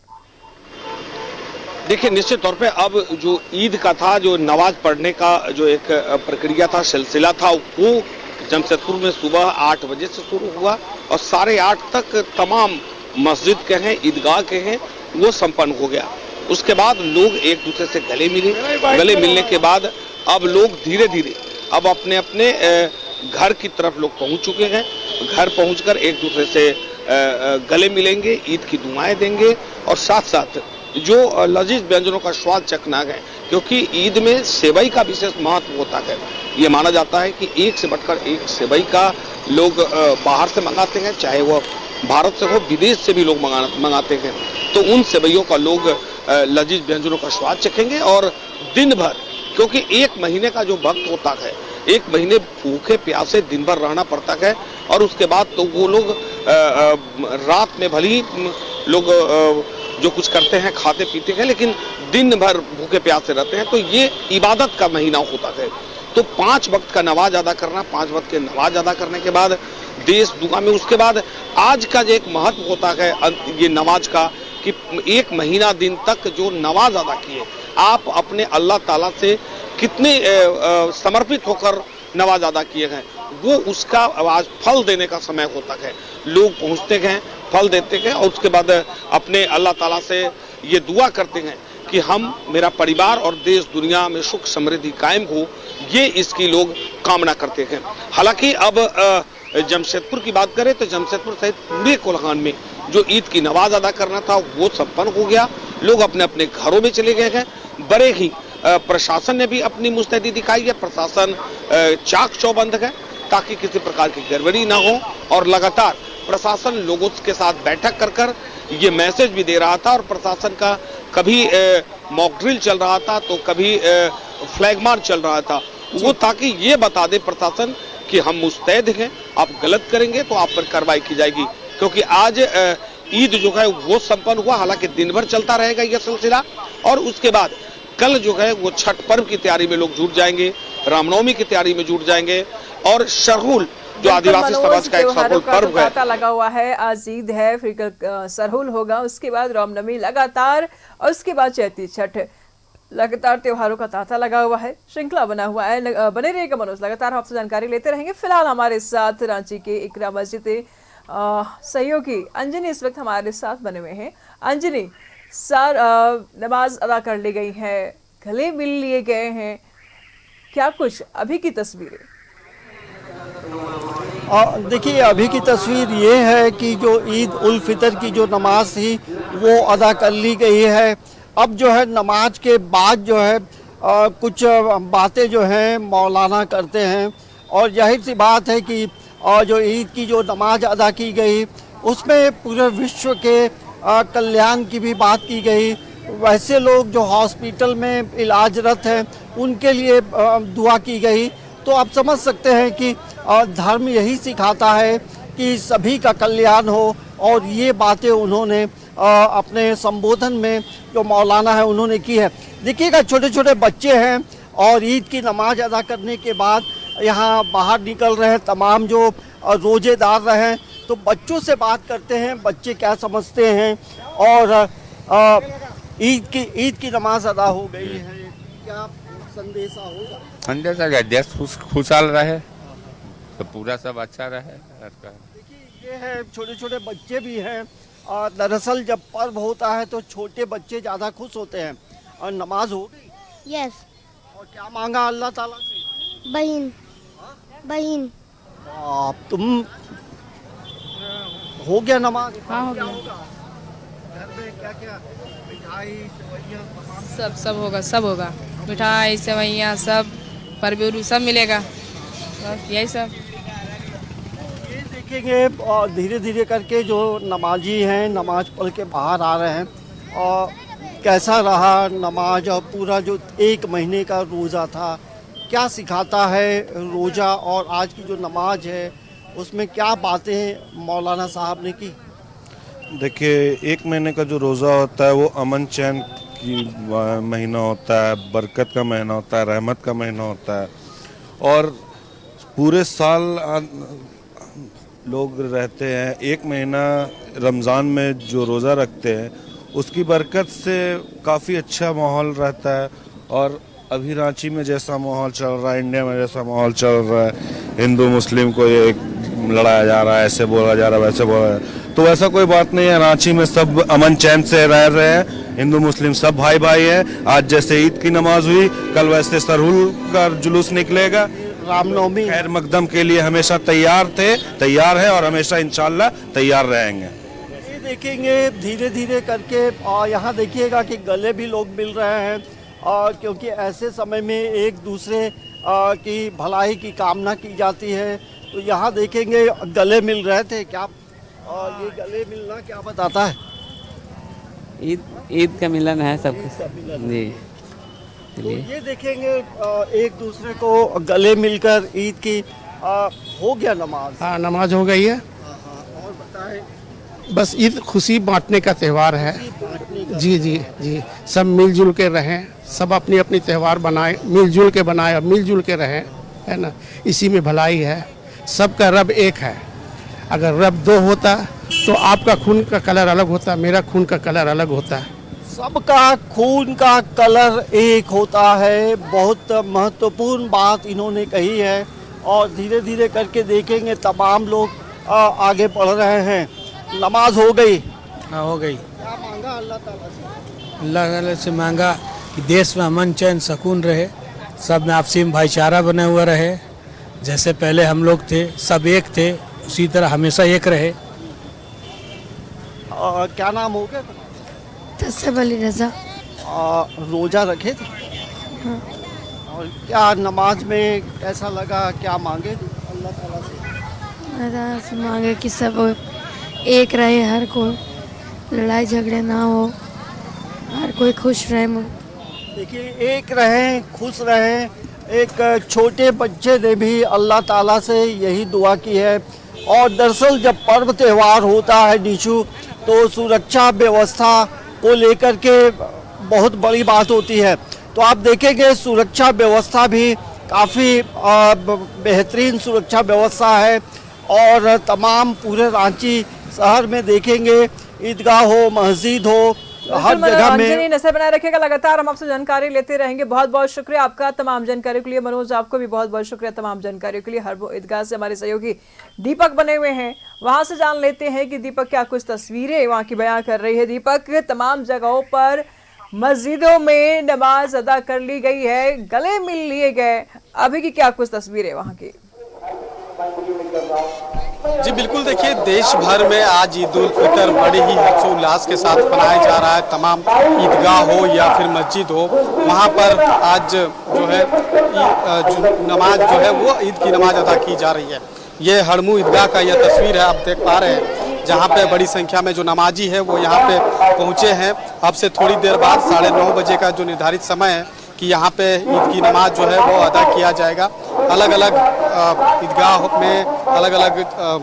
[SPEAKER 5] देखिए, निश्चित तौर पे अब जो ईद का था, जो नमाज पढ़ने का जो एक प्रक्रिया था, सिलसिला था, वो जमशेदपुर में सुबह 8 बजे से शुरू हुआ और 8:30 तक तमाम मस्जिद के हैं, ईदगाह के हैं, वो संपन्न हो गया। उसके बाद लोग एक दूसरे से गले मिले। गले मिलने के बाद अब लोग धीरे धीरे अब अपने अपने घर की तरफ लोग पहुंच चुके हैं। घर पहुंचकर एक दूसरे से गले मिलेंगे, ईद की दुआएं देंगे और साथ साथ जो लजीज व्यंजनों का स्वाद चखना है, क्योंकि ईद में सेवई का विशेष महत्व होता है। ये माना जाता है कि एक से बढ़कर एक सेवई का लोग बाहर से मंगाते हैं, चाहे वो भारत से हो, विदेश से भी लोग मंगाते हैं। तो उन सेवइयों का लोग लजीज व्यंजनों का स्वाद चखेंगे और दिन भर, क्योंकि 1 महीने का जो वक्त होता है, 1 महीने भूखे प्यासे दिन भर रहना पड़ता है और उसके बाद तो वो लोग रात में भले ही लोग जो कुछ करते हैं, खाते पीते हैं, लेकिन दिन भर भूखे प्यासे रहते हैं। तो ये इबादत का महीना होता है। तो 5 वक्त का नमाज अदा करना, 5 वक्त के नमाज अदा करने के बाद देश दुआ में, उसके बाद आज का जो एक महत्व होता है ये नमाज का, कि 1 महीना दिन तक जो नमाज अदा किए, आप अपने अल्लाह ताला से कितने समर्पित होकर नमाज अदा किए हैं, वो उसका आज फल देने का समय होता है। लोग पहुंचते हैं, फल देते हैं और उसके बाद अपने अल्लाह ताला से ये दुआ करते हैं कि हम, मेरा परिवार और देश दुनिया में सुख समृद्धि कायम हो, ये इसकी लोग कामना करते हैं। हालांकि अब जमशेदपुर की बात करें तो जमशेदपुर सहित पूरे कोल्हान में जो ईद की नमाज अदा करना था वो संपन्न हो गया। लोग अपने अपने घरों में चले गए हैं। बड़े ही प्रशासन ने भी अपनी मुस्तैदी दिखाई है। प्रशासन चाक चौबंद है ताकि किसी प्रकार की गड़बड़ी ना हो और लगातार प्रशासन लोगों के साथ बैठक कर कर ये मैसेज भी दे रहा था, और प्रशासन का कभी मॉक ड्रिल चल रहा था तो कभी फ्लैग मार्च चल रहा था, वो ताकि ये बता दे प्रशासन कि हम मुस्तैद हैं, आप गलत करेंगे तो आप पर कार्रवाई की जाएगी। क्योंकि आज ईद जो है वो संपन्न हुआ, हालांकि दिन भर चलता रहेगा यह सिलसिला, और उसके बाद कल जो है वो छठ पर्व की तैयारी में लोग जुट जाएंगे, रामनवमी की तैयारी में जुट जाएंगे, और सरहुल जो आदिवासी समाज का एक सरहुल पर्व है,
[SPEAKER 1] लगा हुआ है। आज ईद है, फिर कल सरहुल होगा, उसके बाद रामनवमी लगातार, और उसके बाद चैती छठ, लगातार त्योहारों का तांता लगा हुआ है, श्रृंखला बना हुआ है। बने रहिएगा मनोज, लगातार आपसे जानकारी लेते रहेंगे। फिलहाल हमारे साथ रांची के इकरा मस्जिद सहयोगी अंजनी इस वक्त हमारे साथ बने हुए हैं। अंजनी, नमाज अदा कर ली गई है, गले मिल लिए गए हैं, क्या कुछ अभी की तस्वीरें?
[SPEAKER 21] देखिए, अभी की तस्वीर ये है कि जो ईद उल फितर की जो नमाज थी वो अदा कर ली गई है। अब जो है नमाज के बाद जो है कुछ बातें जो हैं मौलाना करते हैं, और जाहिर सी बात है कि जो ईद की जो नमाज अदा की गई उसमें पूरे विश्व के कल्याण की भी बात की गई। वैसे लोग जो हॉस्पिटल में इलाजरत हैं उनके लिए दुआ की गई। तो आप समझ सकते हैं कि धर्म यही सिखाता है कि सभी का कल्याण हो, और ये बातें उन्होंने अपने संबोधन में जो मौलाना है उन्होंने की है। देखिएगा, छोटे छोटे बच्चे हैं और ईद की नमाज अदा करने के बाद यहाँ बाहर निकल रहे हैं तमाम जो रोजेदार रहे। तो बच्चों से बात करते हैं, बच्चे क्या समझते हैं, और ईद की नमाज अदा हो गई है, क्या संदेशा होगा?
[SPEAKER 7] संदेशा क्या, देश खुशहाल रहे तो पूरा सब अच्छा रहे।
[SPEAKER 21] देखिए, ये है छोटे छोटे बच्चे भी हैं, और दरअसल जब पर्व होता है तो छोटे बच्चे ज़्यादा खुश होते हैं। और नमाज हो गई?
[SPEAKER 22] यस।
[SPEAKER 21] और क्या मांगा अल्लाह ताला से?
[SPEAKER 22] बहन। बहन।
[SPEAKER 21] तुम हो गया नमाज?
[SPEAKER 9] हाँ, हो गया।
[SPEAKER 21] घर में क्या क्या, मिठाई सेवइयां
[SPEAKER 9] सब होगा, सब होगा, मिठाई सेवइयां सब, परबेरू सब मिलेगा, बस यही सब।
[SPEAKER 21] ये देखेंगे धीरे धीरे करके जो नमाजी हैं नमाज पढ़ के बाहर आ रहे हैं, और कैसा रहा नमाज, और पूरा जो एक महीने का रोज़ा था क्या सिखाता है रोज़ा, और आज की जो नमाज है उसमें क्या बातें मौलाना साहब ने की?
[SPEAKER 11] देखिए, एक महीने का जो रोज़ा होता है वो अमन चैन की महीना होता है, बरकत का महीना होता है, रहमत का महीना होता है, और पूरे साल लोग रहते हैं। एक महीना रमज़ान में जो रोज़ा रखते हैं उसकी बरकत से काफ़ी अच्छा माहौल रहता है। और अभी रांची में जैसा माहौल चल रहा है, इंडिया में जैसा माहौल चल रहा है, हिंदू मुस्लिम को ये लड़ाया जा रहा है, ऐसे बोला जा रहा है, वैसे बोला जा रहा है, तो ऐसा कोई बात नहीं है। रांची में सब अमन चैन से रह रहे हैं, हिंदू मुस्लिम सब भाई भाई हैं। आज जैसे ईद की नमाज हुई, कल वैसे सरहुल का जुलूस निकलेगा।
[SPEAKER 21] रामनवमी
[SPEAKER 11] खैर मकदम के लिए हमेशा तैयार थे, तैयार है, और हमेशा इंशाल्लाह तैयार रहेंगे।
[SPEAKER 21] ये देखेंगे धीरे धीरे करके, यहाँ देखिएगा कि गले भी लोग मिल रहे हैं, क्योंकि ऐसे समय में एक दूसरे की भलाई की कामना की जाती है। तो यहाँ देखेंगे गले मिल रहे थे, क्या ये गले मिलना क्या बताता है?
[SPEAKER 13] ईद का मिलन है सब जी।
[SPEAKER 21] तो ये देखेंगे एक दूसरे को गले मिलकर ईद की हो गया नमाज।
[SPEAKER 25] हाँ, नमाज हो गई है।
[SPEAKER 21] और बताएं,
[SPEAKER 25] बस ईद खुशी बांटने का त्यौहार है। जी जी जी, सब मिलजुल के रहें, सब अपनी अपनी त्यौहार बनाए, मिलजुल के बनाए और मिलजुल के रहें, है ना, इसी में भलाई है। सबका रब एक है, अगर रब दो होता तो आपका खून का कलर अलग होता, मेरा खून का कलर अलग होता है।
[SPEAKER 21] सबका खून का कलर एक होता है, बहुत महत्वपूर्ण बात इन्होंने कही है। और धीरे धीरे करके देखेंगे तमाम लोग आगे बढ़ रहे हैं। नमाज हो गई?
[SPEAKER 25] हाँ, हो गई।
[SPEAKER 21] क्या मांगा अल्लाह ताला से?
[SPEAKER 25] अल्लाह ताला से मांगा कि देश में अमन चैन सुकून रहे, सब में आपसी में भाईचारा बने हुआ रहे, जैसे पहले हम लोग थे सब एक थे उसी तरह हमेशा एक रहे।
[SPEAKER 21] क्या नाम हो गया?
[SPEAKER 15] तस्सब अली रज़ा।
[SPEAKER 21] रोज़ा रखे थे?
[SPEAKER 15] हाँ।
[SPEAKER 21] और क्या नमाज में कैसा लगा, क्या मांगे अल्लाह ताला से?
[SPEAKER 15] अल्लाह से मांगे कि सब एक रहे हर कोई, लड़ाई झगड़े ना हो, हर कोई खुश रहे।
[SPEAKER 21] देखिए, एक रहें, खुश रहें। एक छोटे बच्चे ने भी अल्लाह ताला से यही दुआ की है। और दरअसल जब पर्व त्यौहार होता है निशु, तो सुरक्षा व्यवस्था को लेकर के बहुत बड़ी बात होती है। तो आप देखेंगे सुरक्षा व्यवस्था भी काफ़ी बेहतरीन सुरक्षा व्यवस्था है। और तमाम पूरे रांची शहर में देखेंगे, ईदगाह हो, मस्जिद हो, हर जगह में
[SPEAKER 1] नजर बनाए रखेगा। लगातार हम आपसे जानकारी लेते रहेंगे। बहुत बहुत शुक्रिया आपका तमाम जानकारी के लिए। मनोज, आपको भी बहुत बहुत शुक्रिया तमाम जानकारी के लिए। हर वो ईदगाह से हमारे सहयोगी दीपक बने हुए हैं, वहां से जान लेते हैं कि दीपक क्या कुछ तस्वीरें वहां की बयां कर रही है। दीपक, तमाम जगहों पर मस्जिदों में नमाज अदा कर ली गई है, गले मिल लिए गए, अभी की क्या कुछ तस्वीरें वहां की?
[SPEAKER 6] जी बिल्कुल, देखिए देश भर में आज ईद उल फितर बड़े ही हर्षोल्लास के साथ मनाया जा रहा है। तमाम ईदगाह हो या फिर मस्जिद हो, वहाँ पर आज जो है नमाज जो है वो ईद की नमाज अदा की जा रही है। ये हड़मू ईदगाह का यह तस्वीर है, आप देख पा रहे हैं, जहाँ पे बड़ी संख्या में जो नमाजी है वो यहाँ पे पहुँचे हैं। अब से थोड़ी देर बाद 9:30 बजे का जो निर्धारित समय है कि यहाँ पे ईद की नमाज जो है वो अदा किया जाएगा। अलग अलग ईदगाह में, अलग अलग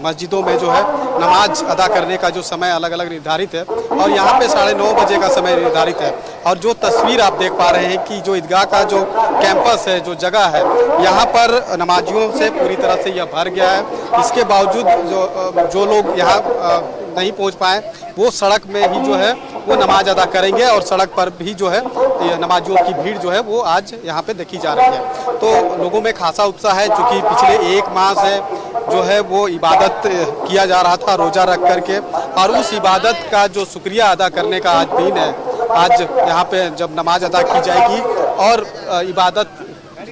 [SPEAKER 6] मस्जिदों में जो है नमाज अदा करने का जो समय अलग अलग निर्धारित है और यहाँ पे 9:30 बजे का समय निर्धारित है। और जो तस्वीर आप देख पा रहे हैं कि जो ईदगाह का जो कैंपस है, जो जगह है, यहाँ पर नमाजियों से पूरी तरह से यह भर गया है। इसके बावजूद जो लोग यहाँ नहीं पहुँच पाए, वो सड़क में ही जो है वो नमाज अदा करेंगे और सड़क पर भी जो है नमाजियों की भीड़ जो है वो आज यहाँ पे देखी जा रही है। तो लोगों में खासा उत्साह है, क्योंकि पिछले 1 माह से जो है वो इबादत किया जा रहा था रोज़ा रख करके, और उस इबादत का जो शुक्रिया अदा करने का आज दिन है। आज यहाँ पे जब नमाज अदा की जाएगी और इबादत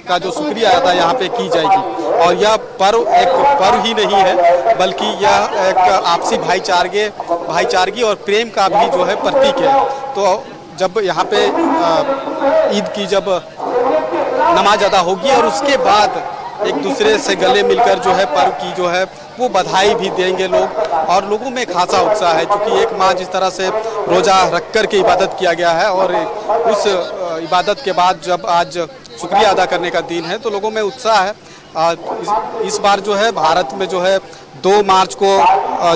[SPEAKER 6] का जो शुक्रिया अदा यहाँ पे की जाएगी। और यह पर्व एक पर्व ही नहीं है, बल्कि यह एक आपसी भाईचारगी और प्रेम का भी जो है प्रतीक है। तो जब यहाँ पे ईद की जब नमाज अदा होगी और उसके बाद एक दूसरे से गले मिलकर जो है पर्व की जो है वो बधाई भी देंगे लोग, और लोगों में खासा उत्साह है, क्योंकि 1 माह जिस तरह से रोज़ा रख कर के इबादत किया गया है और उस इबादत के बाद जब आज शुक्रिया अदा करने का दिन है तो लोगों में उत्साह है। इस बार जो है भारत में जो है 2 मार्च को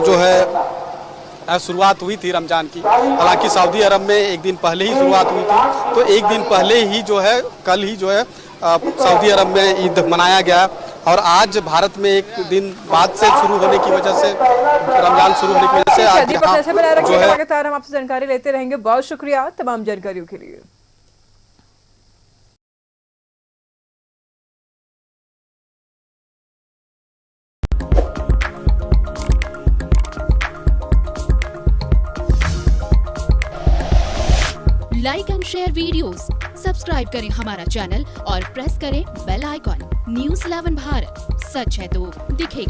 [SPEAKER 6] जो है शुरुआत हुई थी रमज़ान की। हालांकि सऊदी अरब में 1 दिन पहले ही शुरुआत हुई थी, तो 1 दिन पहले ही जो है कल ही जो है सऊदी अरब में ईद मनाया गया। और आज भारत में 1 दिन बाद से शुरू होने की वजह से, रमज़ान शुरू होने की वजह से आज
[SPEAKER 1] जो है लगातार हम आपसे जानकारी लेते रहेंगे। बहुत शुक्रिया तमाम जानकारियों के लिए।
[SPEAKER 12] Like and share videos, subscribe करें हमारा चैनल और प्रेस करें बेल आइकॉन। News 11 भारत, सच है तो दिखेगा।